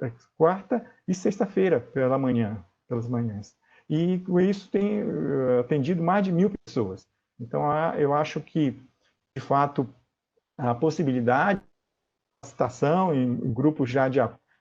é quarta e sexta-feira pelas manhãs. E com isso tem atendido mais de 1.000 pessoas. Então, eu acho que, de fato, a possibilidade de capacitação em grupos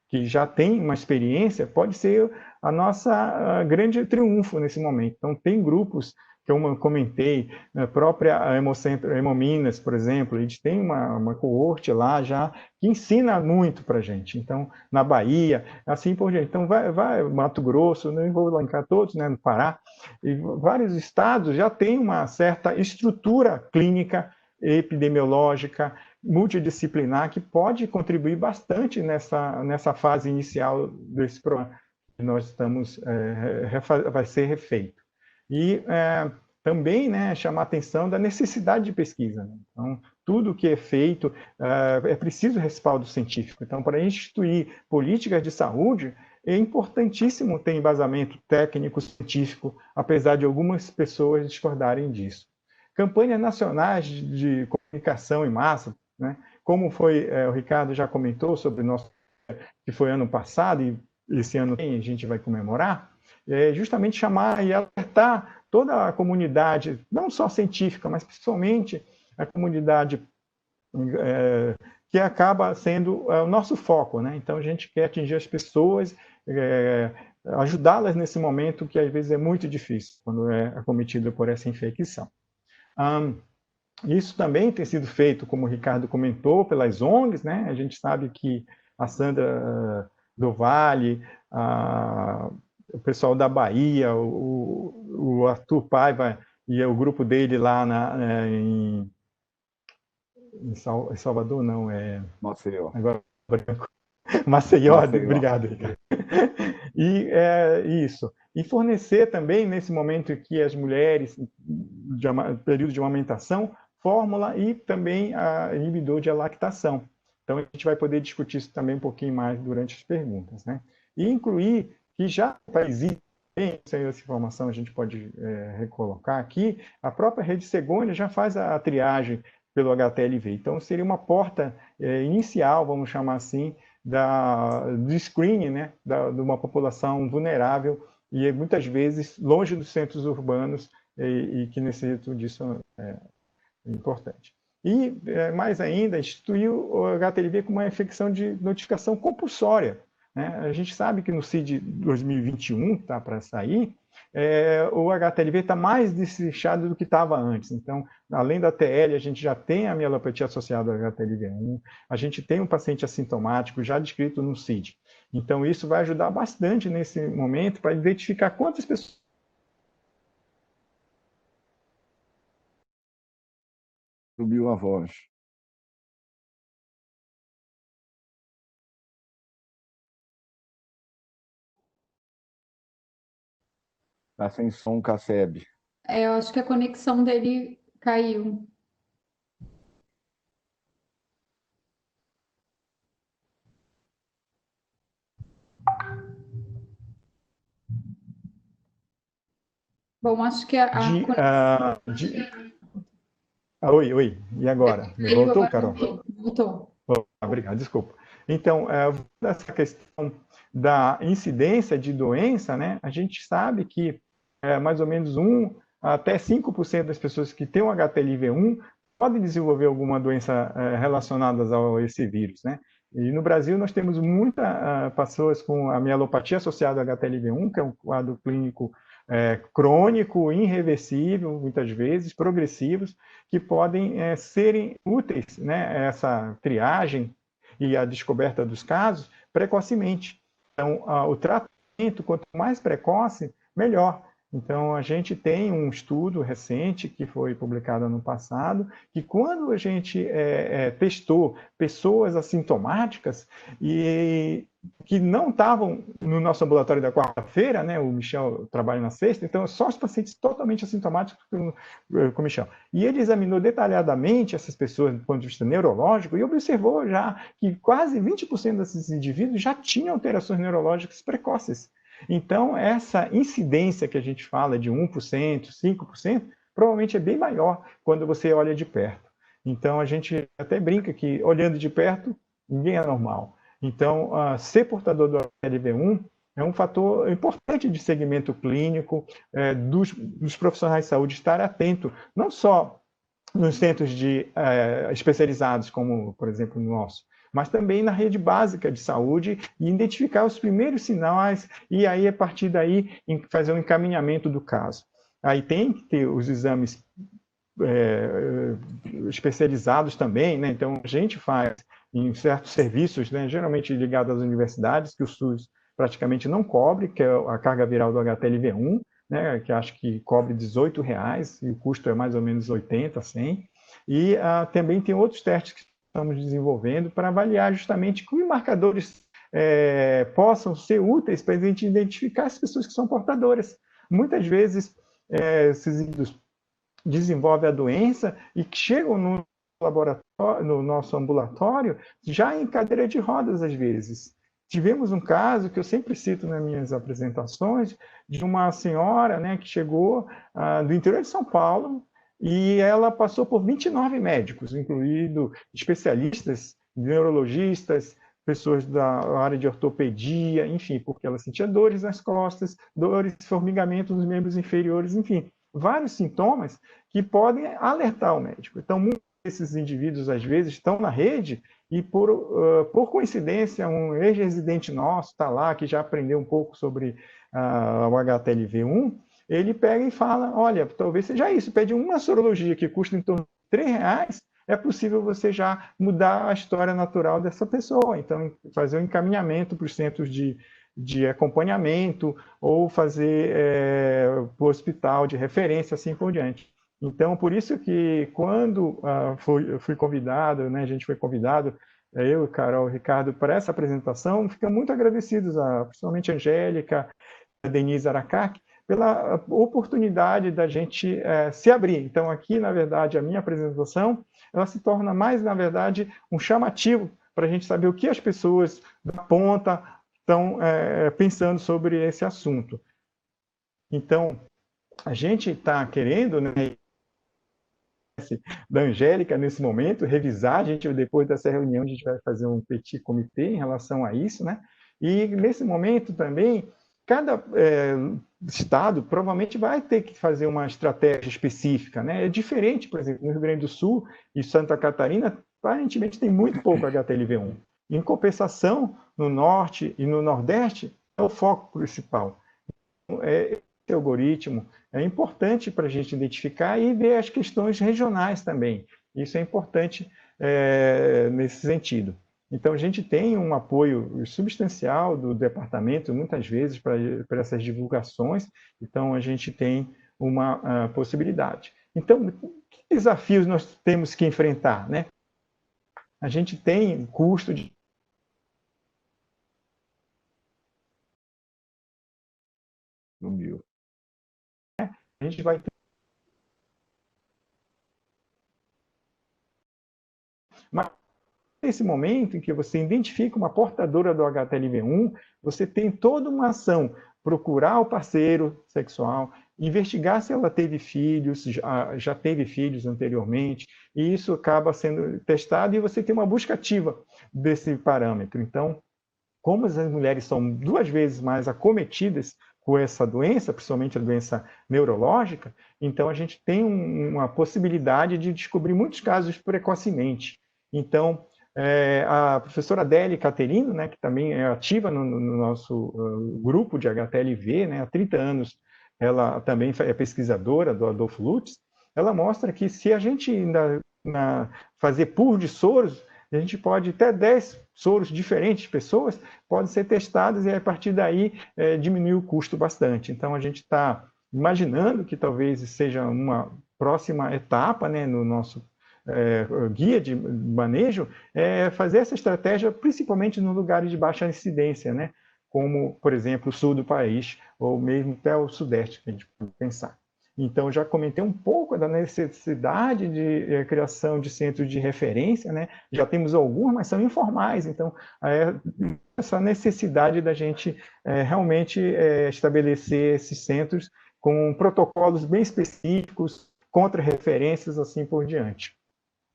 que já têm uma experiência pode ser a nossa grande triunfo nesse momento. Então, tem grupos que eu comentei, a própria Hemominas, por exemplo, a gente tem uma coorte lá já que ensina muito para a gente. Então, na Bahia, assim por diante. Então, vai Mato Grosso, não vou elencar todos, né, no Pará, e vários estados já têm uma certa estrutura clínica, epidemiológica, multidisciplinar, que pode contribuir bastante nessa fase inicial desse programa que nós estamos, vai ser refeito. E também, né, chamar a atenção da necessidade de pesquisa. Né? Então, tudo que é feito é preciso respaldo científico. Então, para instituir políticas de saúde, é importantíssimo ter embasamento técnico, científico, apesar de algumas pessoas discordarem disso. Campanhas nacionais de comunicação em massa, né? Como o Ricardo já comentou sobre o nosso, que foi ano passado, e esse ano a gente vai comemorar, justamente chamar e alertar toda a comunidade, não só científica, mas principalmente a comunidade que acaba sendo o nosso foco, né? Então, a gente quer atingir as pessoas, ajudá-las nesse momento que, às vezes, é muito difícil, quando é acometido por essa infecção. Isso também tem sido feito, como o Ricardo comentou, pelas ONGs, né? A gente sabe que a Sandra do Vale, o pessoal da Bahia, o Arthur Paiva e o grupo dele lá em Salvador, não, Maceió. Agora, Maceió, obrigado, Ricardo. E isso. E fornecer também, nesse momento que as mulheres, período de amamentação, fórmula e também inibidor de lactação. Então, a gente vai poder discutir isso também um pouquinho mais durante as perguntas, né? E incluir que já existe, essa informação a gente pode recolocar aqui, a própria Rede Segônia já faz a triagem pelo HTLV. Então, seria uma porta inicial, vamos chamar assim, do screening, né, de uma população vulnerável e muitas vezes longe dos centros urbanos e que necessitam disso é importante. E, mais ainda, instituir o HTLV como uma infecção de notificação compulsória. Né? A gente sabe que no CID 2021, que está para sair, o HTLV está mais deslinchado do que estava antes. Então, além da TL, a gente já tem a mielopatia associada ao HTLV1, a gente tem um paciente assintomático já descrito no CID. Então, isso vai ajudar bastante nesse momento para identificar quantas pessoas Subiu a voz. Está sem som, Casseb. Eu acho que a conexão dele caiu. Bom, acho que a conexão... Oi. E agora? Me voltou, Carol? Voltou. Obrigado, desculpa. Então, essa questão da incidência de doença, né? A gente sabe que mais ou menos 1 até 5% das pessoas que têm o HTLV1 podem desenvolver alguma doença relacionada a esse vírus, né? E no Brasil nós temos muitas pessoas com a mielopatia associada ao HTLV1, que é um quadro clínico crônico, irreversível, muitas vezes, progressivos, que podem serem úteis, né? Essa triagem e a descoberta dos casos precocemente. Então, o tratamento, quanto mais precoce, melhor. Então, a gente tem um estudo recente que foi publicado ano passado, que quando a gente testou pessoas assintomáticas e que não estavam no nosso ambulatório da quarta-feira, né? O Michel trabalha na sexta, então só os pacientes totalmente assintomáticos com o Michel. E ele examinou detalhadamente essas pessoas do ponto de vista neurológico e observou já que quase 20% desses indivíduos já tinham alterações neurológicas precoces. Então, essa incidência que a gente fala de 1%, 5%, provavelmente é bem maior quando você olha de perto. Então, a gente até brinca que, olhando de perto, ninguém é normal. Então, ser portador do HLV1 é um fator importante de segmento clínico, dos profissionais de saúde estar atento, não só nos centros especializados, como, por exemplo, no nosso, mas também na rede básica de saúde e identificar os primeiros sinais e aí, a partir daí, fazer um encaminhamento do caso. Aí tem que ter os exames especializados também, né? Então, a gente faz em certos serviços, né, geralmente ligados às universidades, que o SUS praticamente não cobre, que é a carga viral do HTLV1, né, que acho que cobre R$18, e o custo é mais ou menos 80, 100. E também tem outros testes que estamos desenvolvendo para avaliar justamente que os marcadores possam ser úteis para a gente identificar as pessoas que são portadoras. Muitas vezes, esses indivíduos desenvolvem a doença e que chegam no laboratório, no nosso ambulatório, já em cadeira de rodas, às vezes. Tivemos um caso que eu sempre cito nas minhas apresentações, de uma senhora, né, que chegou do interior de São Paulo e ela passou por 29 médicos, incluindo especialistas, neurologistas, pessoas da área de ortopedia, enfim, porque ela sentia dores nas costas, dores, formigamento nos membros inferiores, enfim, vários sintomas que podem alertar o médico. Então, muitos desses indivíduos, às vezes, estão na rede e, por coincidência, um ex-residente nosso está lá, que já aprendeu um pouco sobre o HTLV1, ele pega e fala, olha, talvez seja isso, pede uma sorologia que custa em torno de R$3, é possível você já mudar a história natural dessa pessoa. Então, fazer um encaminhamento para os centros de acompanhamento ou fazer para o hospital de referência, assim por diante. Então, por isso que quando fui convidado, né, a gente foi convidado, eu, Carol, Ricardo, para essa apresentação, ficamos muito agradecidos, principalmente a Angélica, a Denise Aracac, pela oportunidade da gente se abrir. Então, aqui, na verdade, a minha apresentação, ela se torna mais, na verdade, um chamativo para a gente saber o que as pessoas da ponta estão pensando sobre esse assunto. Então, a gente está querendo, né, da Angélica, nesse momento, revisar, a gente, depois dessa reunião, a gente vai fazer um petit comitê em relação a isso, né? E, nesse momento, também, cada estado provavelmente vai ter que fazer uma estratégia específica, né? É diferente, por exemplo, no Rio Grande do Sul e Santa Catarina, aparentemente tem muito pouco HTLV1. Em compensação, no Norte e no Nordeste, é o foco principal. Esse algoritmo é importante para a gente identificar e ver as questões regionais também. Isso é importante nesse sentido. Então, a gente tem um apoio substancial do departamento, muitas vezes, para essas divulgações. Então, a gente tem uma possibilidade. Então, que desafios nós temos que enfrentar, né? A gente tem custo de... Sumiu. A gente vai ter... Mas nesse momento em que você identifica uma portadora do HTLV1, você tem toda uma ação, procurar o parceiro sexual, investigar se ela teve filhos, já teve filhos anteriormente, e isso acaba sendo testado e você tem uma busca ativa desse parâmetro. Então, como as mulheres são 2 vezes mais acometidas com essa doença, principalmente a doença neurológica, então a gente tem uma possibilidade de descobrir muitos casos precocemente. Então, a professora Adélia Caterino, né, que também é ativa no nosso grupo de HTLV, né, há 30 anos, ela também é pesquisadora do Adolfo Lutz, ela mostra que se a gente ainda fazer pool de soros, a gente pode até 10 soros diferentes de pessoas podem ser testados e a partir daí diminuir o custo bastante. Então a gente está imaginando que talvez seja uma próxima etapa, né, no nosso guia de manejo, fazer essa estratégia principalmente nos lugares de baixa incidência, né, como, por exemplo, o sul do país, ou mesmo até o sudeste, que a gente pode pensar. Então, já comentei um pouco da necessidade de criação de centros de referência, né? Já temos alguns, mas são informais, então, essa necessidade da gente realmente estabelecer esses centros com protocolos bem específicos, contra-referências, assim por diante.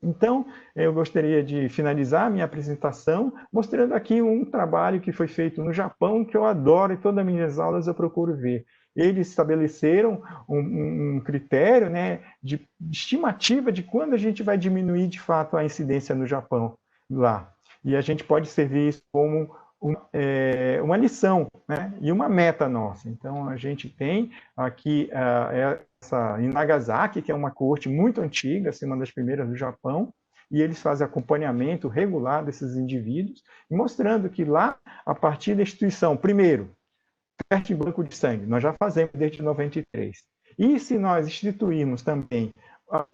Então, eu gostaria de finalizar a minha apresentação mostrando aqui um trabalho que foi feito no Japão, que eu adoro e todas as minhas aulas eu procuro ver. Eles estabeleceram um critério, né, de estimativa de quando a gente vai diminuir de fato a incidência no Japão lá. E a gente pode servir isso como uma lição, né, e uma meta nossa. Então, a gente tem aqui em Nagasaki, que é uma corte muito antiga, assim, uma das primeiras do Japão, e eles fazem acompanhamento regular desses indivíduos, mostrando que lá, a partir da instituição, primeiro, teste em banco de sangue, nós já fazemos desde 93. E se nós instituirmos também a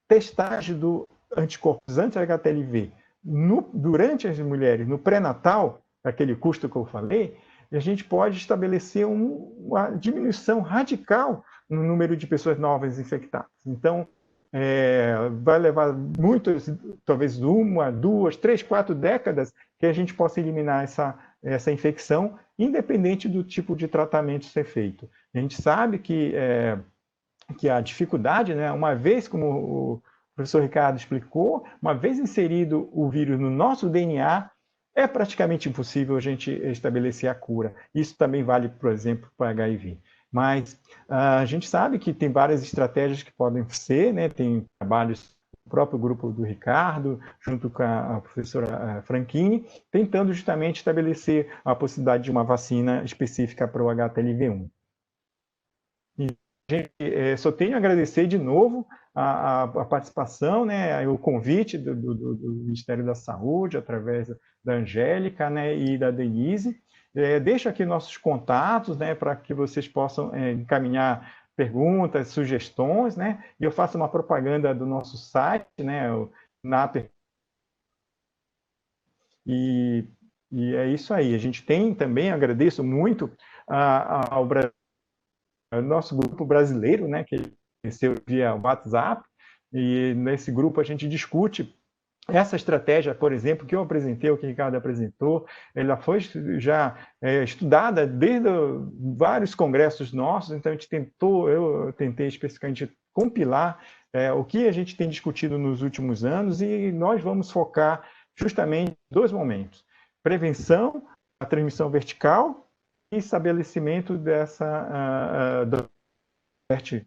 testagem do anticorpos anti-HTLV durante as mulheres, no pré-natal, aquele custo que eu falei, a gente pode estabelecer uma diminuição radical no número de pessoas novas infectadas. Então, vai levar muitas, talvez 1, 2, 3, 4 décadas que a gente possa eliminar essa infecção, independente do tipo de tratamento ser feito. A gente sabe que a dificuldade, né, uma vez, como o professor Ricardo explicou, uma vez inserido o vírus no nosso DNA, é praticamente impossível a gente estabelecer a cura. Isso também vale, por exemplo, para HIV. Mas a gente sabe que tem várias estratégias que podem ser, né? Tem trabalhos do próprio grupo do Ricardo, junto com a professora Franchini, tentando justamente estabelecer a possibilidade de uma vacina específica para o HTLV1. E só tenho a agradecer de novo a participação, né, o convite do Ministério da Saúde, através da Angélica, né, e da Denise. Deixo aqui nossos contatos, né, para que vocês possam encaminhar perguntas, sugestões, né, e eu faço uma propaganda do nosso site, né, o NAPER. E é isso aí. A gente tem também, agradeço muito ao nosso grupo brasileiro, né, que conheceu via WhatsApp, e nesse grupo a gente discute essa estratégia, por exemplo, que eu apresentei, o que o Ricardo apresentou, ela foi já estudada desde vários congressos nossos, então eu tentei especificamente compilar o que a gente tem discutido nos últimos anos e nós vamos focar justamente em 2 momentos. Prevenção, a transmissão vertical e estabelecimento dessa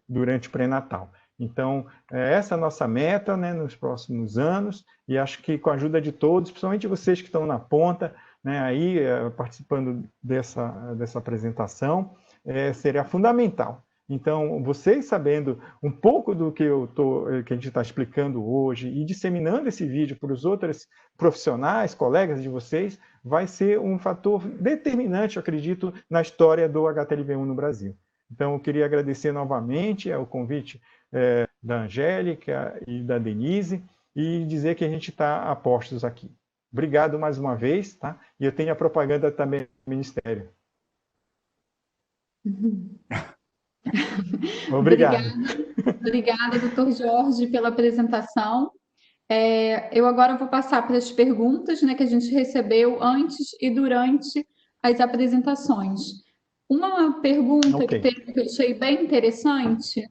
durante o pré-natal. Então, essa é a nossa meta, né, nos próximos anos, e acho que com a ajuda de todos, principalmente vocês que estão na ponta, né, aí participando dessa apresentação, seria fundamental. Então, vocês sabendo um pouco do que a gente está explicando hoje e disseminando esse vídeo para os outros profissionais, colegas de vocês, vai ser um fator determinante, eu acredito, na história do HTLV1 no Brasil. Então, eu queria agradecer novamente o convite da Angélica e da Denise e dizer que a gente está a postos aqui. Obrigado mais uma vez, tá? E eu tenho a propaganda também do Ministério. Obrigado. Obrigada, doutor Jorge, pela apresentação. Eu agora vou passar para as perguntas, né, que a gente recebeu antes e durante as apresentações. Uma pergunta que teve, que eu achei bem interessante,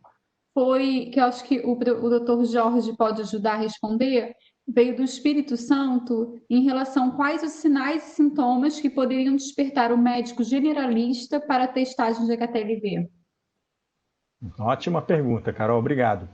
foi, que eu acho que o doutor Jorge pode ajudar a responder, veio do Espírito Santo em relação a quais os sinais e sintomas que poderiam despertar o médico generalista para a testagem de HTLV. Ótima pergunta, Carol, obrigado.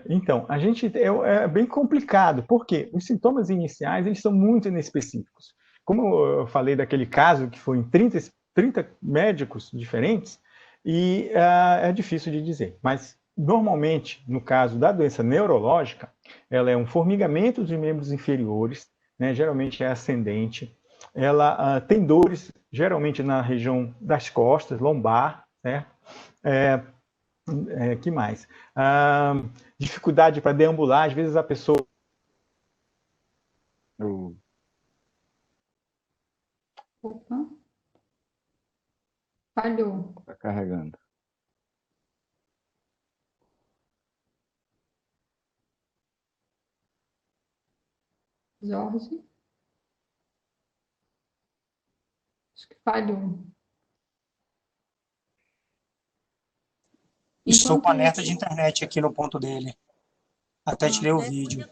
Então, a gente é bem complicado, porque os sintomas iniciais eles são muito inespecíficos. Como eu falei daquele caso que foi em 30 médicos diferentes, e é difícil de dizer. Mas, normalmente, no caso da doença neurológica, ela é um formigamento dos membros inferiores, né, geralmente é ascendente, ela tem dores, geralmente na região das costas, lombar, certo? Que mais? Dificuldade para deambular, às vezes a pessoa... Opa. Falhou. Está carregando. Jorge? Acho que falhou. Estou com alerta de internet aqui no ponto dele. Até tirei o vídeo.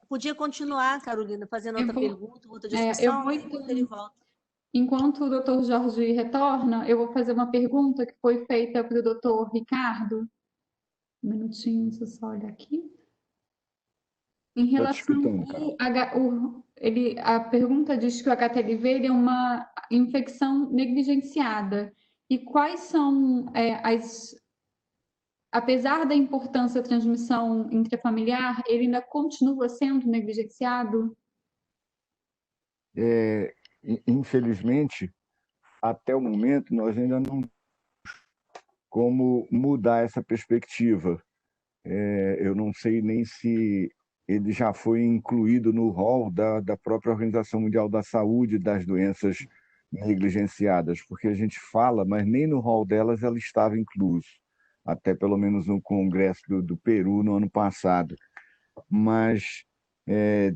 Podia continuar, Carolina, fazendo outra pergunta, outra discussão, enquanto ele volta. Enquanto o doutor Jorge retorna, eu vou fazer uma pergunta que foi feita para o doutor Ricardo. Um minutinho, deixa eu só olhar aqui. Em relação a pergunta diz que o HTLV ele é uma infecção negligenciada. E quais são apesar da importância da transmissão intrafamiliar, ele ainda continua sendo negligenciado? Infelizmente, até o momento, nós ainda não temos como mudar essa perspectiva. Eu não sei nem se ele já foi incluído no rol da própria Organização Mundial da Saúde das doenças negligenciadas, porque a gente fala, mas nem no rol delas ela estava incluso, até pelo menos no Congresso do Peru no ano passado. Mas,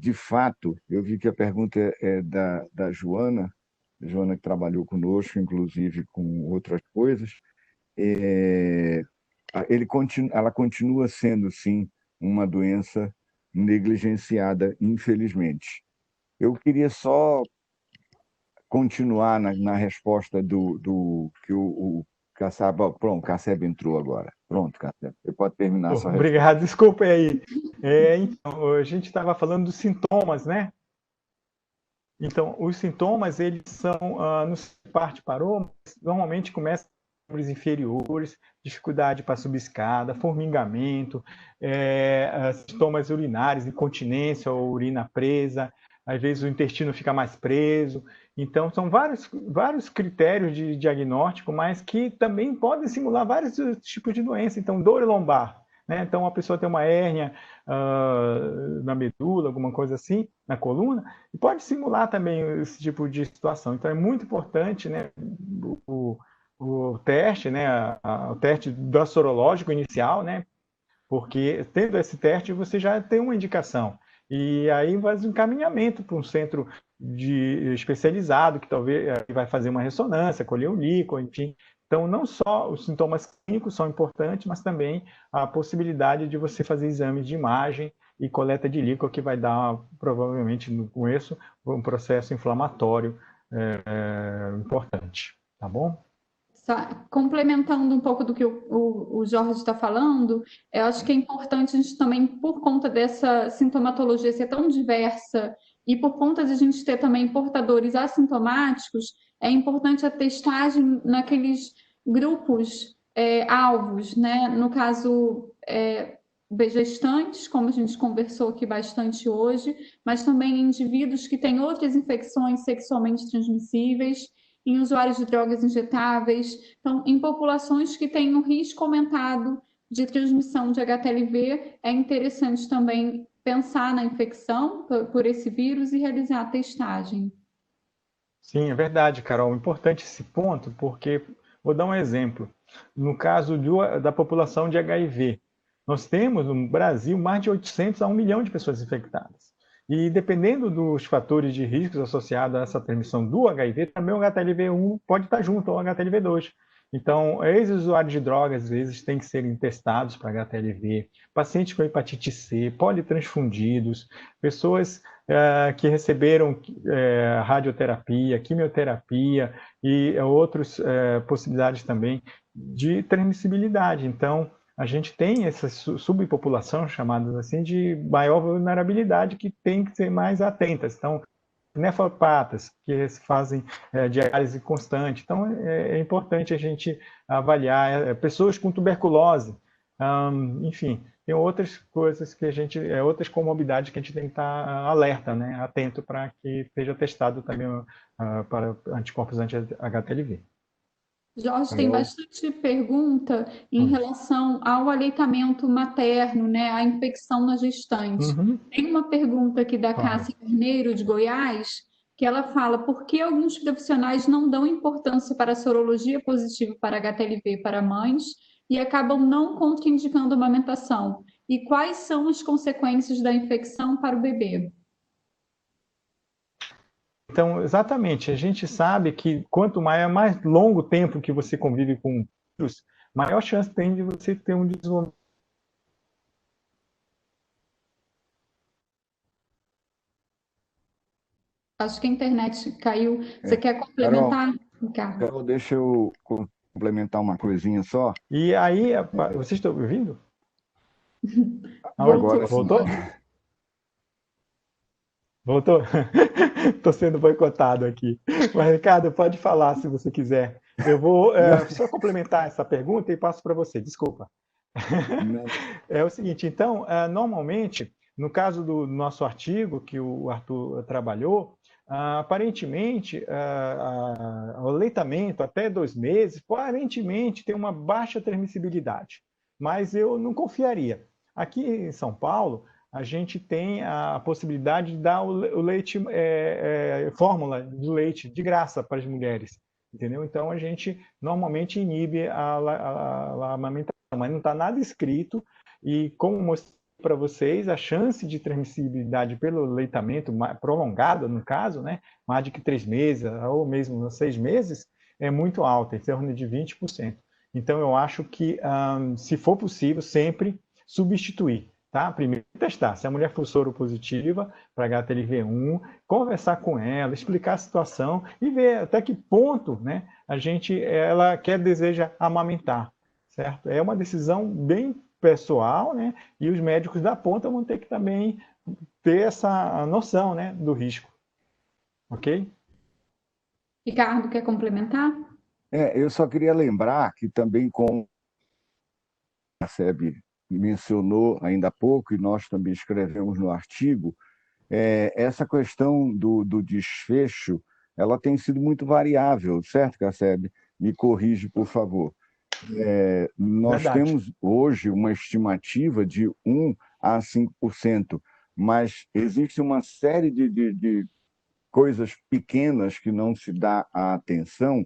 de fato, eu vi que a pergunta é da Joana, que trabalhou conosco, inclusive com outras coisas. Ela continua sendo, sim, uma doença negligenciada, infelizmente. Eu queria só continuar na resposta do que o Kassab... Pronto, o Kassab entrou agora. Pronto, Kassab, você pode terminar a sua resposta. Obrigado, desculpa aí. Então, a gente estava falando dos sintomas, né? Então, os sintomas, eles são, no parte parou, normalmente começam com membros inferiores, dificuldade para subir escada, formigamento, sintomas urinários, incontinência ou urina presa, às vezes o intestino fica mais preso. Então, são vários critérios de diagnóstico, mas que também podem simular vários tipos de doença. Então, dor lombar, né? Então, a pessoa tem uma hérnia na medula, alguma coisa assim, na coluna, e pode simular também esse tipo de situação. Então, é muito importante, né, o teste, né, o teste do sorológico inicial, né, porque tendo esse teste você já tem uma indicação. E aí vai um encaminhamento para um centro especializado, que talvez vai fazer uma ressonância, colher o líquido, enfim. Então, não só os sintomas clínicos são importantes, mas também a possibilidade de você fazer exames de imagem e coleta de líquido, que vai dar, provavelmente, com isso, um processo inflamatório importante. Tá bom? Complementando um pouco do que o Jorge está falando, eu acho que é importante a gente também, por conta dessa sintomatologia ser tão diversa e por conta de a gente ter também portadores assintomáticos, é importante a testagem naqueles grupos alvos, né? No caso, gestantes, como a gente conversou aqui bastante hoje, mas também indivíduos que têm outras infecções sexualmente transmissíveis em usuários de drogas injetáveis. Então, em populações que têm um risco aumentado de transmissão de HTLV, é interessante também pensar na infecção por esse vírus e realizar a testagem. Sim, é verdade, Carol. Importante esse ponto, porque vou dar um exemplo. No caso da população de HIV, nós temos no Brasil mais de 800 a 1 milhão de pessoas infectadas. E dependendo dos fatores de riscos associados a essa transmissão do HIV, também o HTLV1 pode estar junto ao HTLV2. Então, ex-usuários de drogas, às vezes, têm que serem testados para HTLV, pacientes com hepatite C, politransfundidos, pessoas que receberam radioterapia, quimioterapia e outras possibilidades também de transmissibilidade. Então, a gente tem essa subpopulação, chamadas assim, de maior vulnerabilidade, que tem que ser mais atentas. Então, nefropatas, que fazem diálise constante. Então, é importante a gente avaliar pessoas com tuberculose, enfim, tem outras coisas que a gente, outras comorbidades que a gente tem que estar alerta, né, atento para que seja testado também para anticorpos anti-HTLV. Jorge, tem bastante pergunta em relação ao aleitamento materno, né, à infecção na gestante. Uhum. Tem uma pergunta aqui da Claro. Cássia Carneiro, de Goiás, que ela fala por que alguns profissionais não dão importância para a sorologia positiva para HTLV para mães e acabam não contraindicando a amamentação? E quais são as consequências da infecção para o bebê? Então, exatamente, a gente sabe que quanto mais longo tempo que você convive com o vírus, maior chance tem de você ter um desenvolvimento. Acho que a internet caiu. Você quer complementar, Ricardo? Carol, deixa eu complementar uma coisinha só. E aí, vocês estão me ouvindo? Agora sim. Voltou? Voltou? Estou sendo boicotado aqui. Mas, Ricardo, pode falar se você quiser. Eu vou só complementar essa pergunta e passo para você. Desculpa. É o seguinte, então, normalmente, no caso do nosso artigo que o Arthur trabalhou, aparentemente, o aleitamento até 2 meses, aparentemente tem uma baixa transmissibilidade, mas eu não confiaria. Aqui em São Paulo, a gente tem a possibilidade de dar o leite, fórmula de leite de graça para as mulheres, entendeu? Então, a gente normalmente inibe a amamentação, mas não está nada escrito, e como mostrei para vocês, a chance de transmissibilidade pelo aleitamento prolongado, no caso, né, mais de que 3 meses, ou mesmo 6 meses, é muito alta, em torno de 20%. Então, eu acho que, se for possível, sempre substituir. Tá? Primeiro testar, se a mulher for soropositiva para HTLV1, conversar com ela, explicar a situação e ver até que ponto, né, ela deseja amamentar, certo? É uma decisão bem pessoal, né, e os médicos da ponta vão ter que também ter essa noção, né, do risco. Ok? Ricardo, quer complementar? Eu só queria lembrar que também, como a SEB mencionou ainda há pouco, e nós também escrevemos no artigo, essa questão do desfecho, ela tem sido muito variável, certo, Casseb? Me corrige, por favor. Nós temos hoje uma estimativa de 1 a 5%, mas existe uma série de coisas pequenas que não se dá a atenção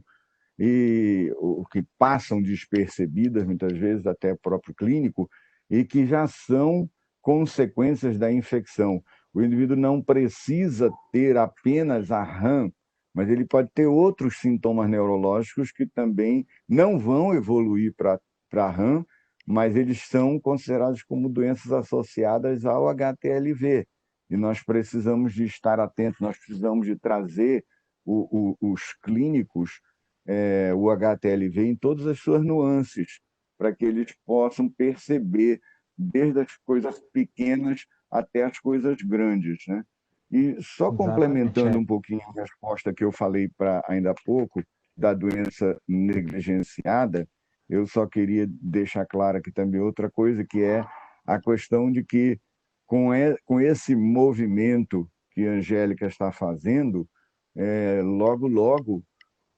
e o que passam despercebidas, muitas vezes até o próprio clínico, e que já são consequências da infecção. O indivíduo não precisa ter apenas a RAM, mas ele pode ter outros sintomas neurológicos que também não vão evoluir para a RAM, mas eles são considerados como doenças associadas ao HTLV. E nós precisamos de estar atentos, nós precisamos de trazer os clínicos, o HTLV em todas as suas nuances, para que eles possam perceber desde as coisas pequenas até as coisas grandes, né? E só complementando um pouquinho a resposta que eu falei ainda há pouco, da doença negligenciada, eu só queria deixar clara aqui também outra coisa, que é a questão de que, com esse movimento que a Angélica está fazendo, logo, logo,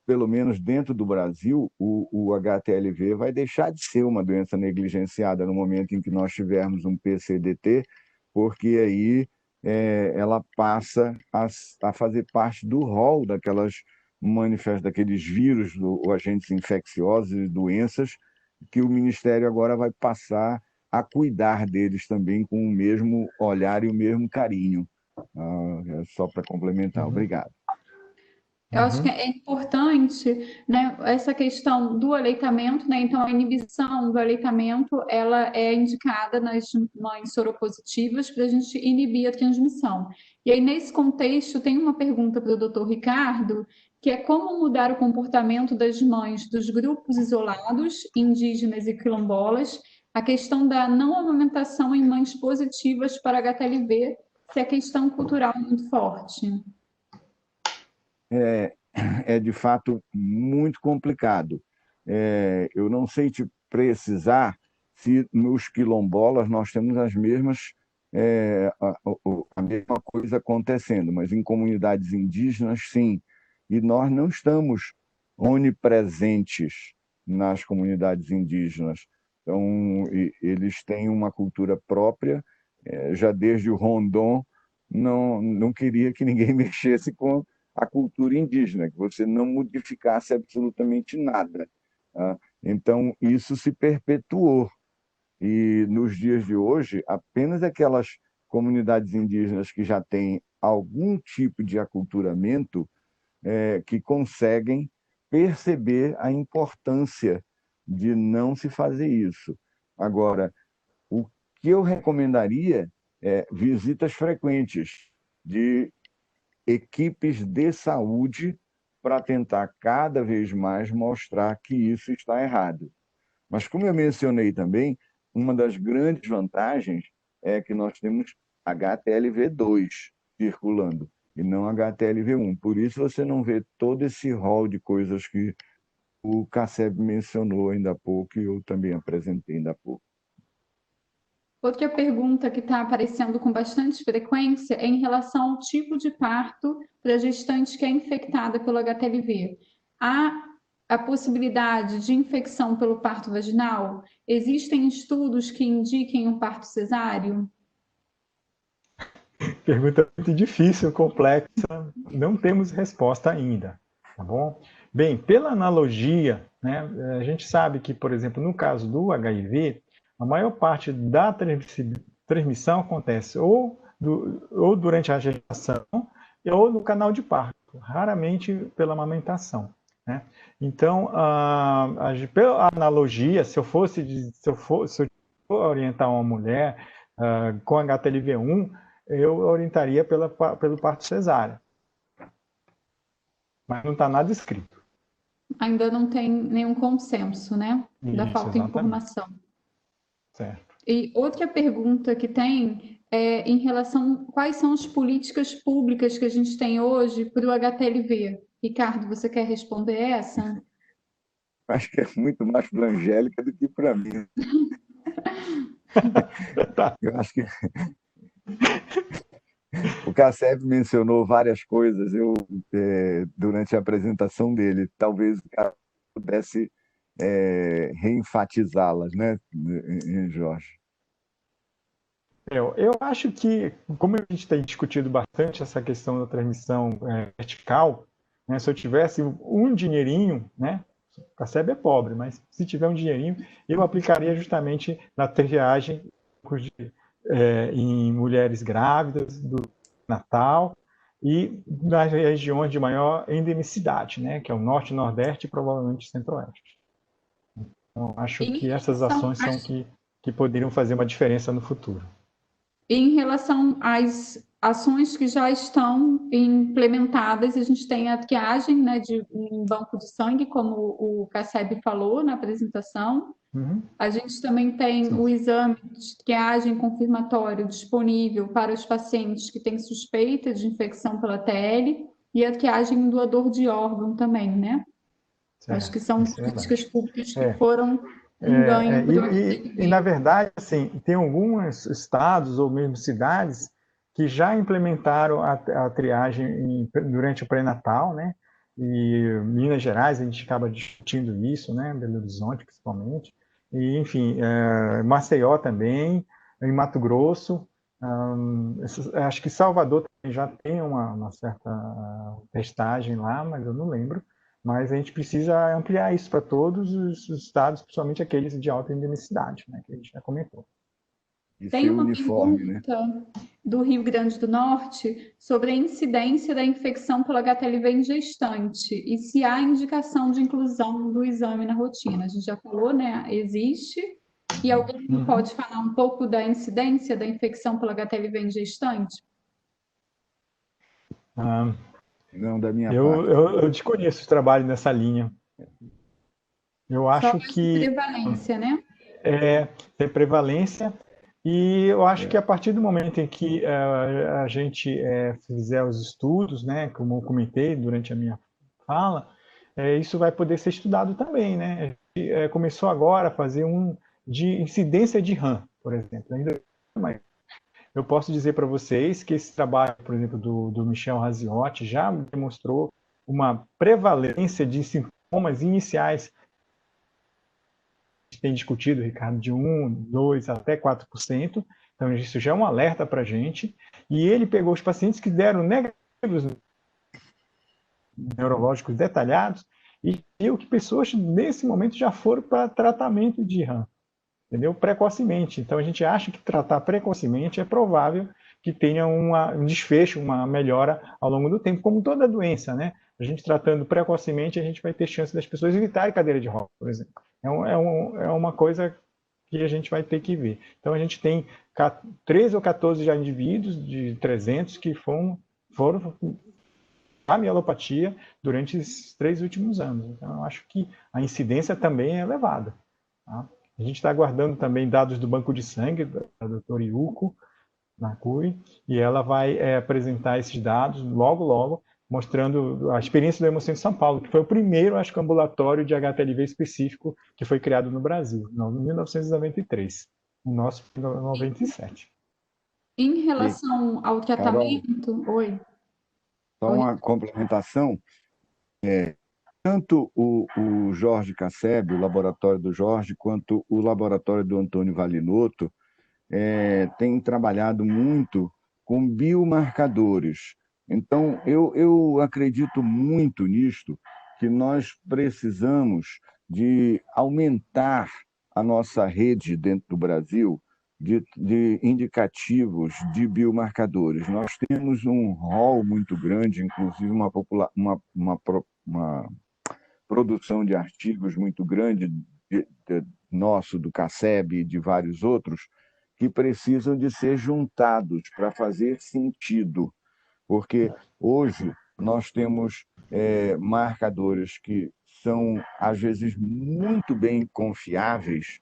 pelo menos dentro do Brasil, o HTLV vai deixar de ser uma doença negligenciada no momento em que nós tivermos um PCDT, porque aí ela passa a fazer parte do rol daqueles vírus ou agentes infecciosos e doenças que o Ministério agora vai passar a cuidar deles também com o mesmo olhar e o mesmo carinho. Só para complementar. Obrigado. Eu acho que é importante, né, essa questão do aleitamento, né? Então, a inibição do aleitamento, ela é indicada nas mães soropositivas para a gente inibir a transmissão. E aí, nesse contexto, tem uma pergunta para o doutor Ricardo, que é como mudar o comportamento das mães dos grupos isolados, indígenas e quilombolas, a questão da não amamentação em mães positivas para HTLV, se a questão cultural é muito forte. É de fato muito complicado. Eu não sei te precisar se nos quilombolas nós temos a mesma coisa acontecendo, mas em comunidades indígenas, sim. E nós não estamos onipresentes nas comunidades indígenas. Então, eles têm uma cultura própria, já desde o Rondon, não queria que ninguém mexesse com a cultura indígena, que você não modificasse absolutamente nada. Então, isso se perpetuou. E nos dias de hoje, apenas aquelas comunidades indígenas que já têm algum tipo de aculturamento que conseguem perceber a importância de não se fazer isso. Agora, o que eu recomendaria é visitas frequentes de equipes de saúde para tentar cada vez mais mostrar que isso está errado. Mas, como eu mencionei também, uma das grandes vantagens é que nós temos HTLV2 circulando e não HTLV1. Por isso você não vê todo esse rol de coisas que o CACEB mencionou ainda há pouco e eu também apresentei ainda há pouco. Outra pergunta que está aparecendo com bastante frequência é em relação ao tipo de parto para gestante que é infectada pelo HTLV. Há a possibilidade de infecção pelo parto vaginal? Existem estudos que indiquem um parto cesáreo? Pergunta muito difícil, complexa, não temos resposta ainda, tá bom? Bem, pela analogia, né, a gente sabe que, por exemplo, no caso do HIV, a maior parte da transmissão acontece ou durante a gestação ou no canal de parto, raramente pela amamentação, né? Então, pela analogia, se eu for orientar uma mulher com HTLV1, eu orientaria pelo parto cesárea. Mas não está nada escrito. Ainda não tem nenhum consenso, né? Da falta de informação. Certo. E outra pergunta que tem é em relação a quais são as políticas públicas que a gente tem hoje para o HTLV. Ricardo, você quer responder essa? Acho que é muito mais para a Angélica do que para mim. Eu acho que o CACEB mencionou várias coisas durante a apresentação dele. Talvez o cara pudesse reenfatizá-las, né, Jorge? Eu acho que, como a gente tem discutido bastante essa questão da transmissão vertical, né, se eu tivesse um dinheirinho, né, o CACEB é pobre, mas se tiver um dinheirinho, eu aplicaria justamente na triagem em mulheres grávidas, do Natal, e nas regiões de maior endemicidade, né, que é o Norte, Nordeste e provavelmente Centro-Oeste. Então, acho que essas ações são que poderiam fazer uma diferença no futuro. Em relação às ações que já estão implementadas, a gente tem a triagem, né, em banco de sangue, como o CACEB falou na apresentação. Uhum. A gente também tem o exame de triagem confirmatório disponível para os pacientes que têm suspeita de infecção pela TL e a triagem em doador de órgão também, né? Certo. Acho que são políticas públicas que foram ganho. E, na verdade, assim, tem alguns estados ou mesmo cidades que já implementaram a triagem durante o pré-natal, né? e Minas Gerais, a gente acaba discutindo isso, né? Belo Horizonte, principalmente. E, enfim, Maceió também, em Mato Grosso. Acho que Salvador também já tem uma certa testagem lá, mas eu não lembro. Mas a gente precisa ampliar isso para todos os estados, principalmente aqueles de alta endemicidade, né? Que a gente já comentou. E Tem ser uma uniforme, né? pergunta do Rio Grande do Norte sobre a incidência da infecção pelo HTLV em gestante e se há indicação de inclusão do exame na rotina. A gente já falou, né? Existe. E alguém pode falar um pouco da incidência da infecção pelo HTLV em gestante? Não da minha parte. Eu desconheço o trabalho nessa linha. Eu Só acho de que prevalência, né? tem prevalência, e eu acho que a partir do momento em que a gente fizer os estudos, né, como eu comentei durante a minha fala, isso vai poder ser estudado também, né? Começou agora a fazer um de incidência de RAM, por exemplo. Ainda mais. Eu posso dizer para vocês que esse trabalho, por exemplo, do Michel Raziotti já demonstrou uma prevalência de sintomas iniciais tem discutido, Ricardo, de 1, 2 até 4%. Então, isso já é um alerta para a gente. E ele pegou os pacientes que deram negativos neurológicos detalhados e viu que pessoas, nesse momento, já foram para tratamento de RAM, entendeu? Precocemente. Então, a gente acha que tratar precocemente é provável que tenha um desfecho, uma melhora ao longo do tempo, como toda doença, né? A gente tratando precocemente, a gente vai ter chance das pessoas evitarem cadeira de rodas, por exemplo. É uma coisa que a gente vai ter que ver. Então, a gente tem 13 ou 14 já indivíduos de 300 que foram a mielopatia durante esses 3 últimos anos. Então, eu acho que a incidência também é elevada. Tá? A gente está aguardando também dados do banco de sangue da doutora Yuko Nakui, e ela vai apresentar esses dados logo, logo, mostrando a experiência do Hemocentro de São Paulo, que foi o primeiro, acho que, ambulatório de HTLV específico que foi criado no Brasil, em 1993. O nosso em 97. Em relação ao Carol, tratamento... Oi. só uma complementação. Tanto o Jorge Casseb, o laboratório do Jorge, quanto o laboratório do Antônio Valinotto têm trabalhado muito com biomarcadores. Então, eu acredito muito nisto, que nós precisamos de aumentar a nossa rede dentro do Brasil de indicativos de biomarcadores. Nós temos um rol muito grande, inclusive uma produção de artigos muito grande nosso, do CACEB e de vários outros, que precisam de ser juntados para fazer sentido, porque hoje nós temos marcadores que são, às vezes, muito bem confiáveis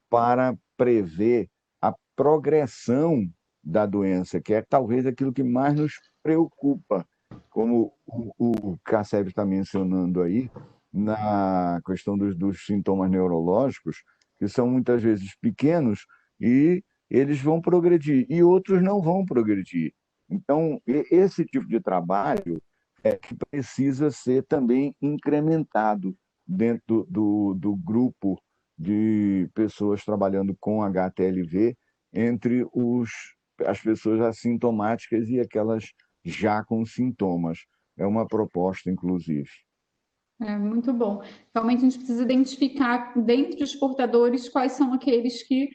para prever a progressão da doença, que é talvez aquilo que mais nos preocupa, como o Casseb está mencionando aí, na questão dos sintomas neurológicos, que são muitas vezes pequenos e eles vão progredir, e outros não vão progredir. Então, esse tipo de trabalho é que precisa ser também incrementado dentro do grupo de pessoas trabalhando com HTLV, entre as pessoas assintomáticas e aquelas já com sintomas. É uma proposta, inclusive. Muito bom. Realmente a gente precisa identificar, dentre os portadores, quais são aqueles que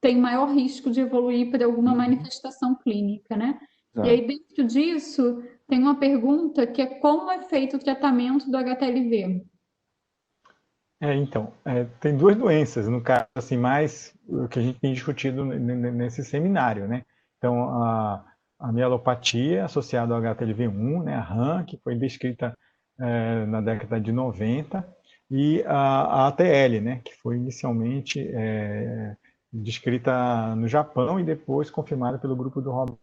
têm maior risco de evoluir para alguma manifestação clínica, né? E aí, dentro disso, tem uma pergunta que é como é feito o tratamento do HTLV? Então, tem 2 doenças, no caso, assim, mais o que a gente tem discutido nesse seminário, né? Então, a mielopatia associada ao HTLV1, né, a RAM, que foi descrita na década de 90, e a ATL, né, que foi inicialmente descrita no Japão e depois confirmada pelo grupo do Robert,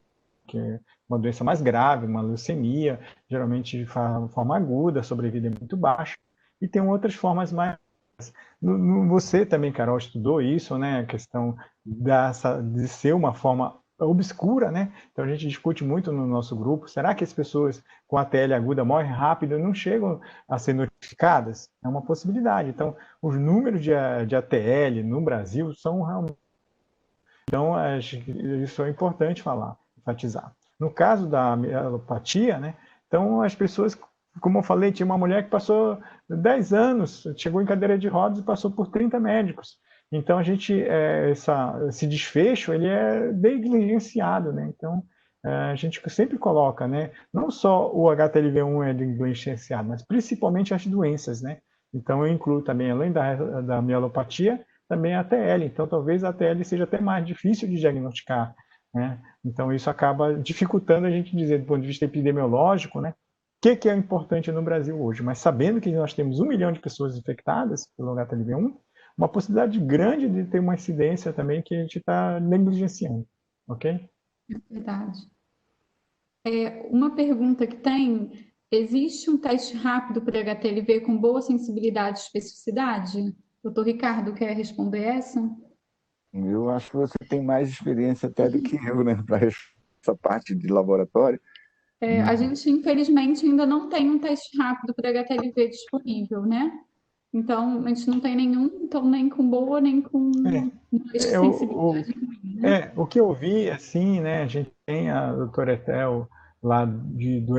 que é uma doença mais grave, uma leucemia, geralmente de forma aguda, sobrevida muito baixa, e tem outras formas mais. Você também, Carol, estudou isso, né? A questão de ser uma forma obscura, né? Então a gente discute muito no nosso grupo, será que as pessoas com ATL aguda morrem rápido e não chegam a ser notificadas? É uma possibilidade. Então, os números de ATL no Brasil são realmente... Então, isso é importante falar, enfatizar. No caso da mielopatia, né? Então, as pessoas, como eu falei, tinha uma mulher que passou 10 anos, chegou em cadeira de rodas e passou por 30 médicos. Então, esse desfecho, ele é negligenciado, né? Então, a gente sempre coloca, né? Não só o HTLV1 é negligenciado, mas principalmente as doenças, né? Então, eu incluo também, além da mielopatia, também a ATL. Então, talvez a ATL seja até mais difícil de diagnosticar, né? Então, isso acaba dificultando a gente dizer, do ponto de vista epidemiológico, né? O que é importante no Brasil hoje? Mas sabendo que nós temos 1 milhão de pessoas infectadas pelo HTLV1, uma possibilidade grande de ter uma incidência também que a gente está negligenciando, ok? Verdade. Uma pergunta que tem: existe um teste rápido para HTLV com boa sensibilidade e especificidade? Doutor Ricardo, quer responder essa? Eu acho que você tem mais experiência até do que eu, né, para essa parte de laboratório. A gente, infelizmente, ainda não tem um teste rápido para HTLV disponível, né? Então, a gente não tem nenhum, então nem com boa, nem com sensibilidade ruim, né? O que eu vi, assim, né, a gente tem a doutora Etel lá do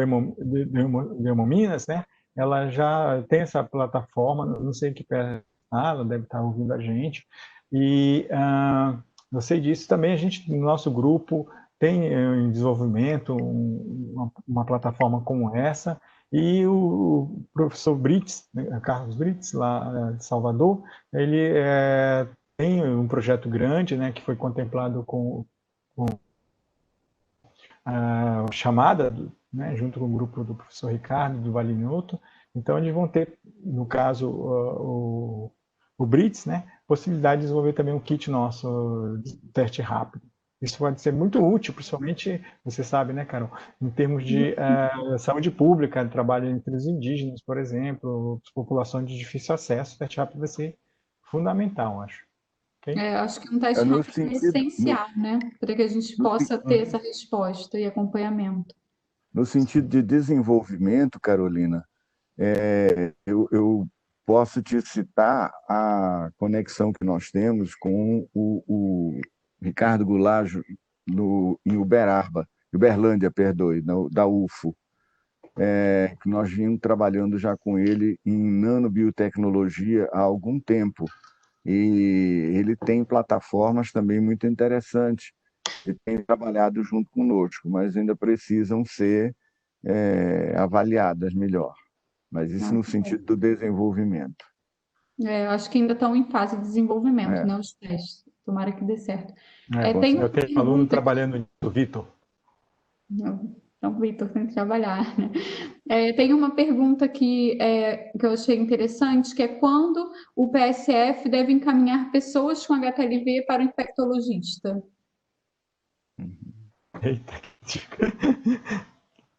Hemominas, né, ela já tem essa plataforma, não sei que pé ela deve estar ouvindo a gente, e eu sei disso também, a gente, no nosso grupo, tem em desenvolvimento uma plataforma como essa, e o professor Brits, né, Carlos Brits, lá de Salvador, ele tem um projeto grande, né, que foi contemplado com a chamada, né, junto com o grupo do professor Ricardo, do Vale Newton. Então, eles vão ter, no caso, o Brits, né, possibilidade de desenvolver também um kit nosso de teste rápido. Isso pode ser muito útil, principalmente, você sabe, né, Carol, em termos de saúde pública, trabalho entre os indígenas, por exemplo, populações de difícil acesso, o teste rápido vai ser fundamental, acho. Okay? Acho que um teste rápido é essencial, né? Para que a gente possa ter essa resposta e acompanhamento. No sentido de desenvolvimento, Carolina, eu posso te citar a conexão que nós temos com o Ricardo Goulart em Uberlândia, perdoe, da UFO. Que nós vimos trabalhando já com ele em nanobiotecnologia há algum tempo. E ele tem plataformas também muito interessantes. Ele tem trabalhado junto conosco, mas ainda precisam ser avaliadas melhor. Mas isso no sentido do desenvolvimento. Acho que ainda estão em fase de desenvolvimento, né, os testes. Tomara que dê certo. Eu tenho aluno trabalhando nisso, Vitor. Então, Vitor tem que trabalhar, né? Tem uma pergunta que eu achei interessante, que é quando o PSF deve encaminhar pessoas com HTLV para o infectologista? Eita.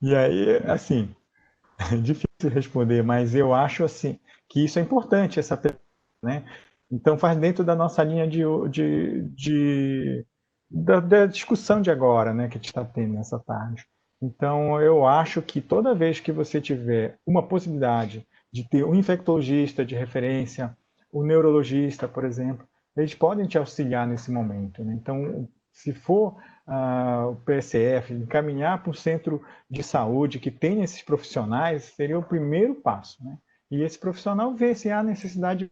E aí, assim, é difícil responder, mas eu acho assim que isso é importante, essa pergunta, né? Então faz dentro da nossa linha da discussão de agora, né, que a gente está tendo nessa tarde. Então eu acho que toda vez que você tiver uma possibilidade de ter um infectologista de referência, o neurologista, por exemplo, eles podem te auxiliar nesse momento, né? Então, se for o PSF encaminhar para um centro de saúde que tenha esses profissionais, seria o primeiro passo, né? E esse profissional vê se há necessidade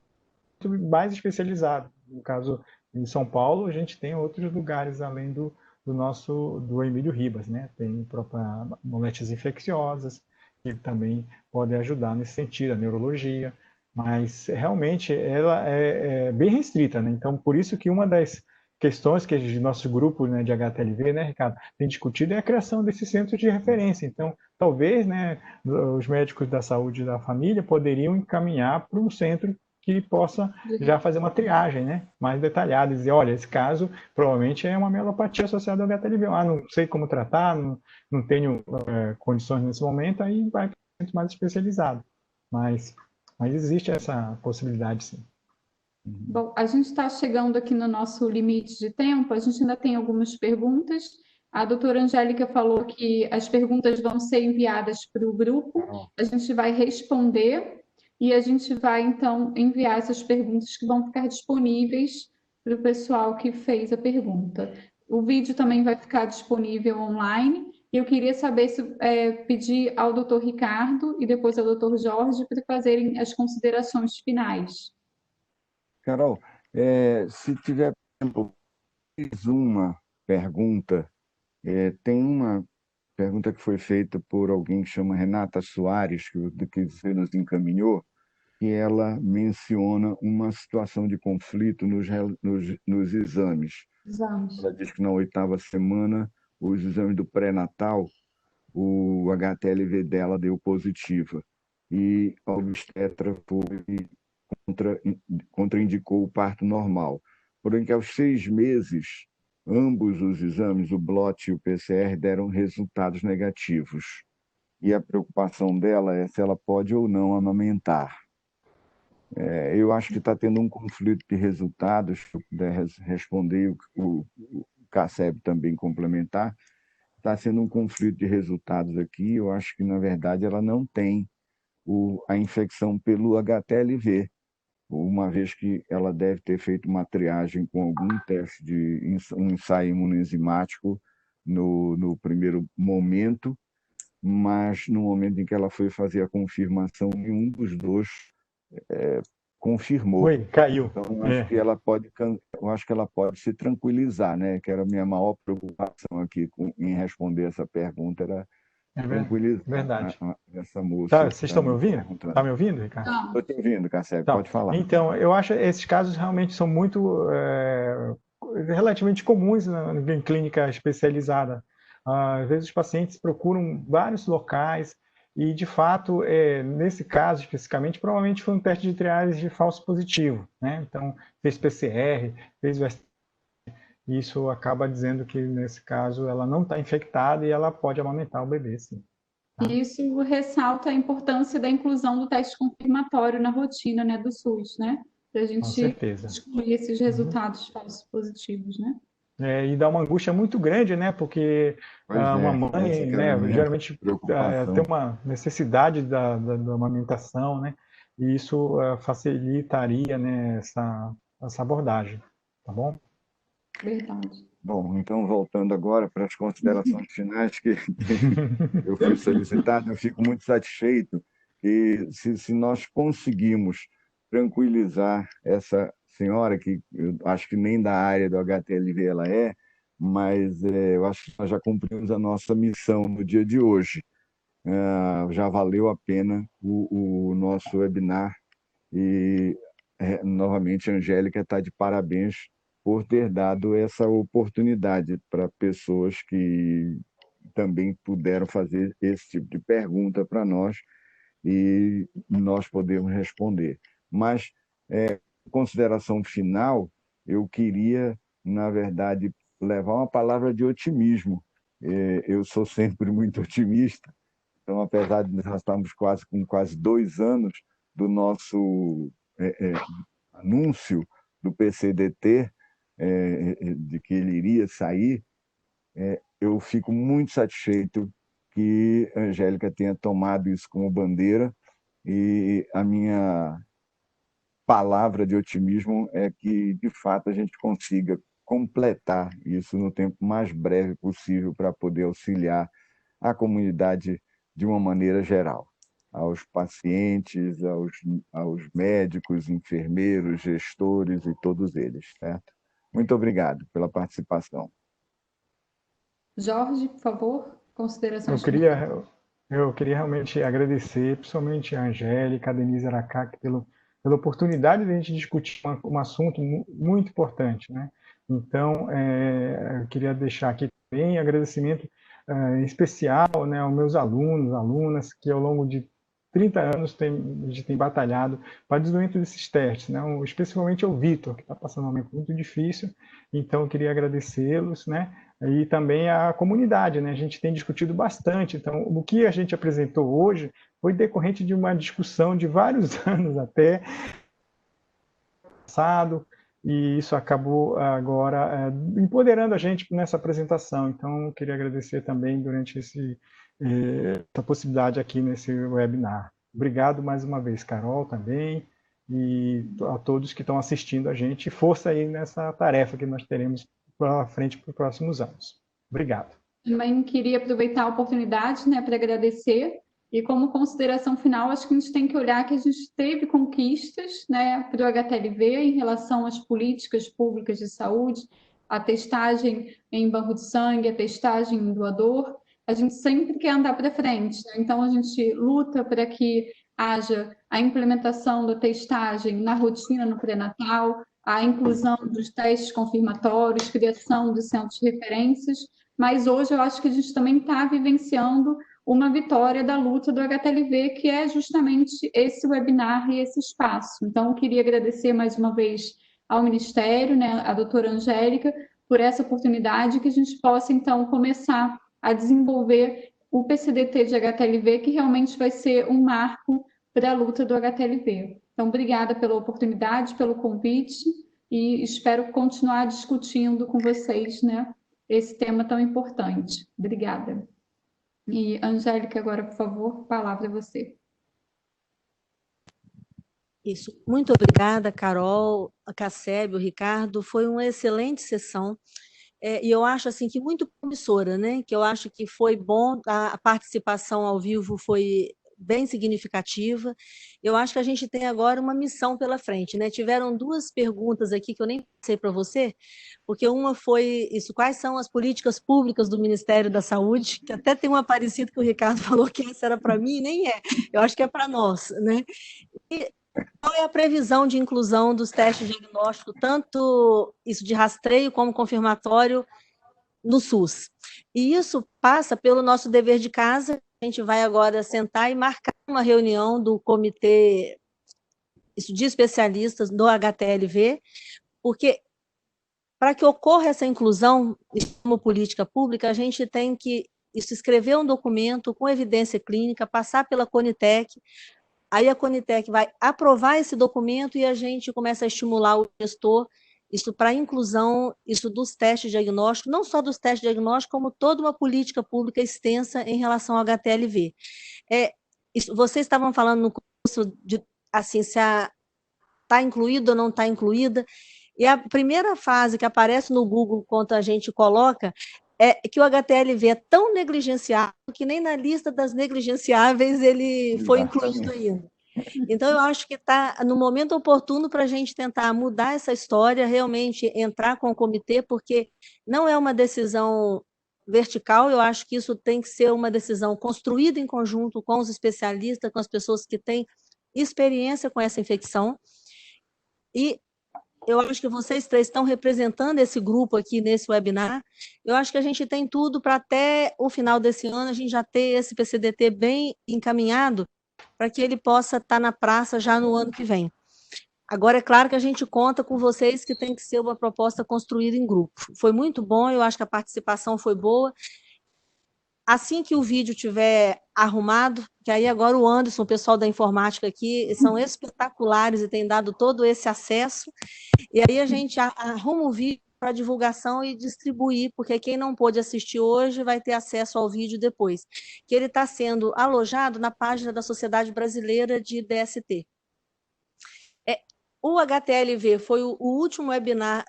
mais especializada. No caso, em São Paulo, a gente tem outros lugares além do Emílio Ribas, né? Tem próprias moléstias infecciosas, que também podem ajudar nesse sentido, a neurologia, mas realmente ela é bem restrita, né? Então, por isso que uma das questões que o nosso grupo, né, de HTLV, né, Ricardo, tem discutido é a criação desses centros de referência. Então, talvez, né, os médicos da saúde da família poderiam encaminhar para um centro que possa já fazer uma triagem, né, mais detalhada, dizer, olha, esse caso provavelmente é uma mielopatia associada ao HTLV. Não sei como tratar, não tenho condições nesse momento, aí vai para um centro mais especializado. Mas existe essa possibilidade, sim. Bom, a gente está chegando aqui no nosso limite de tempo, a gente ainda tem algumas perguntas. A doutora Angélica falou que as perguntas vão ser enviadas para o grupo, a gente vai responder e a gente vai, então, enviar essas perguntas que vão ficar disponíveis para o pessoal que fez a pergunta. O vídeo também vai ficar disponível online. E eu queria saber se pedir ao doutor Ricardo e depois ao doutor Jorge para fazerem as considerações finais. Carol, se tiver tempo, mais uma pergunta. Tem uma pergunta que foi feita por alguém que chama Renata Soares, que você nos encaminhou, que ela menciona uma situação de conflito nos exames. Exames. Ela diz que na 8ª semana, os exames do pré-natal, o HTLV dela deu positiva. E a obstetra contraindicou o parto normal. Porém, que aos 6 meses, ambos os exames, o BLOT e o PCR, deram resultados negativos. E a preocupação dela é se ela pode ou não amamentar. Eu acho que está tendo um conflito de resultados, se eu puder responder, o Casseb também complementar, está sendo um conflito de resultados aqui. Eu acho que, na verdade, ela não tem a infecção pelo HTLV, uma vez que ela deve ter feito uma triagem com algum teste de um ensaio imunoenzimático no primeiro momento, mas no momento em que ela foi fazer a confirmação, nenhum dos dois confirmou. Caiu. Então, eu acho que ela pode se tranquilizar, né? Que era a minha maior preocupação aqui em responder essa pergunta, era tranquilizar verdade. essa moça. Tá, vocês estão me ouvindo? Está me ouvindo, Ricardo? Estou te ouvindo, Casseb, Tá. pode falar. Então, eu acho que esses casos realmente são muito relativamente comuns em clínica especializada. Às vezes os pacientes procuram vários locais e, de fato, nesse caso especificamente, provavelmente foi um teste de triagem de falso positivo, né? Então, fez PCR, fez o e isso acaba dizendo que, nesse caso, ela não está infectada e ela pode amamentar o bebê, sim. Tá? E isso ressalta a importância da inclusão do teste confirmatório na rotina, né, do SUS, né? Para a gente excluir esses resultados falsos positivos, né? E dá uma angústia muito grande, né? Porque uma mãe, né, geralmente tem uma necessidade da amamentação, né? E isso facilitaria, né, essa abordagem, tá bom? Verdade. Bom, então voltando agora para as considerações finais que eu fui solicitado, eu fico muito satisfeito que se nós conseguimos tranquilizar essa senhora, que eu acho que nem da área do HTLV ela mas eu acho que nós já cumprimos a nossa missão no dia de hoje. Já valeu a pena o nosso webinar e, novamente, a Angélica está de parabéns por ter dado essa oportunidade para pessoas que também puderam fazer esse tipo de pergunta para nós e nós podemos responder. Mas, consideração final, eu queria, na verdade, levar uma palavra de otimismo. Eu sou sempre muito otimista, então, apesar de nós estarmos com quase 2 anos do nosso anúncio do PCDT, de que ele iria sair, eu fico muito satisfeito que a Angélica tenha tomado isso como bandeira, e a minha palavra de otimismo é que, de fato, a gente consiga completar isso no tempo mais breve possível para poder auxiliar a comunidade de uma maneira geral, aos pacientes, aos médicos, enfermeiros, gestores e todos eles, certo? Muito obrigado pela participação. Jorge, por favor, considerações finais. Eu queria realmente agradecer, principalmente a Angélica, a Denise Aracaque, pela oportunidade de a gente discutir um assunto muito importante, né? Então, eu queria deixar aqui também agradecimento especial, né, aos meus alunos, alunas, que ao longo de 30 anos a gente tem batalhado para o desenvolvimento desses testes, né? Especialmente ao Vitor, que está passando um momento muito difícil, então eu queria agradecê-los, né? E também a comunidade, né? A gente tem discutido bastante, então o que a gente apresentou hoje foi decorrente de uma discussão de vários anos até, passado, e isso acabou agora empoderando a gente nessa apresentação. Então, eu queria agradecer também durante essa possibilidade aqui nesse webinar. Obrigado mais uma vez, Carol, também, e a todos que estão assistindo a gente. Força aí nessa tarefa que nós teremos pela frente para os próximos anos. Obrigado. Também queria aproveitar a oportunidade, né, para agradecer. E como consideração final, acho que a gente tem que olhar que a gente teve conquistas, né, para o HTLV em relação às políticas públicas de saúde, a testagem em banco de sangue, a testagem em doador. A gente sempre quer andar para frente, né? Então a gente luta para que haja a implementação da testagem na rotina no pré-natal, a inclusão dos testes confirmatórios, criação de centros de referências, mas hoje eu acho que a gente também está vivenciando uma vitória da luta do HTLV, que é justamente esse webinar e esse espaço. Então, eu queria agradecer mais uma vez ao Ministério, né, a doutora Angélica, por essa oportunidade, que a gente possa, então, começar a desenvolver o PCDT de HTLV, que realmente vai ser um marco para a luta do HTLV. Então, obrigada pela oportunidade, pelo convite, e espero continuar discutindo com vocês, né, esse tema tão importante. Obrigada. E, Angélica, agora, por favor, a palavra é você. Isso. Muito obrigada, Carol, a Cassebe, o Ricardo. Foi uma excelente sessão. E eu acho assim que muito promissora, né? Que eu acho que foi bom, a participação ao vivo foi bem significativa. Eu acho que a gente tem agora uma missão pela frente, né? Tiveram duas perguntas aqui que eu nem passei para você, porque uma foi isso: quais são as políticas públicas do Ministério da Saúde? Que até tem uma parecida que o Ricardo falou que essa era para mim, nem é. Eu acho que é para nós, né? E qual é a previsão de inclusão dos testes diagnósticos, tanto isso de rastreio como confirmatório, no SUS? E isso passa pelo nosso dever de casa. A gente vai agora sentar e marcar uma reunião do comitê de especialistas do HTLV, porque para que ocorra essa inclusão como política pública, a gente tem que escrever um documento com evidência clínica, passar pela Conitec. Aí a Conitec vai aprovar esse documento e a gente começa a estimular o gestor isso para a inclusão isso dos testes diagnósticos, não só dos testes diagnósticos, como toda uma política pública extensa em relação ao HTLV. Vocês estavam falando no curso de assim, se está incluído ou não está incluída, e a primeira fase que aparece no Google quando a gente coloca é que o HTLV é tão negligenciado que nem na lista das negligenciáveis ele foi incluído ainda. Então, eu acho que está no momento oportuno para a gente tentar mudar essa história, realmente entrar com o comitê, porque não é uma decisão vertical, eu acho que isso tem que ser uma decisão construída em conjunto com os especialistas, com as pessoas que têm experiência com essa infecção. E eu acho que vocês três estão representando esse grupo aqui nesse webinar. Eu acho que a gente tem tudo para até o final desse ano a gente já ter esse PCDT bem encaminhado para que ele possa estar na praça já no ano que vem. Agora, é claro que a gente conta com vocês que tem que ser uma proposta construída em grupo. Foi muito bom, eu acho que a participação foi boa. Assim que o vídeo estiver arrumado, que aí agora o Anderson, o pessoal da informática aqui, são espetaculares e têm dado todo esse acesso, e aí a gente arruma o vídeo para divulgação e distribuir, porque quem não pôde assistir hoje vai ter acesso ao vídeo depois, que ele está sendo alojado na página da Sociedade Brasileira de DST. O HTLV foi o último webinar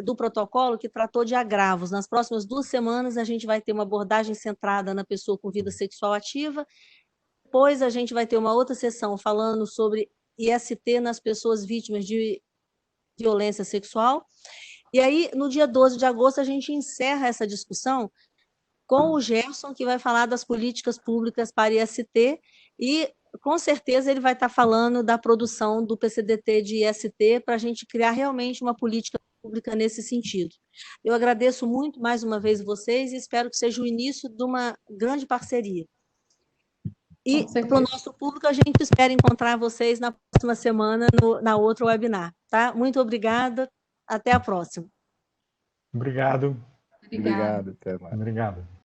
do protocolo que tratou de agravos. Nas próximas 2 semanas, a gente vai ter uma abordagem centrada na pessoa com vida sexual ativa. Depois, a gente vai ter uma outra sessão falando sobre IST nas pessoas vítimas de violência sexual. E aí, no dia 12 de agosto, a gente encerra essa discussão com o Gerson, que vai falar das políticas públicas para IST, e com certeza ele vai estar falando da produção do PCDT de IST para a gente criar realmente uma política pública nesse sentido. Eu agradeço muito mais uma vez vocês e espero que seja o início de uma grande parceria. E para o nosso público, a gente espera encontrar vocês na próxima semana, na outra webinar. Tá? Muito obrigada, até a próxima. Obrigado. Obrigado, até mais. Obrigado.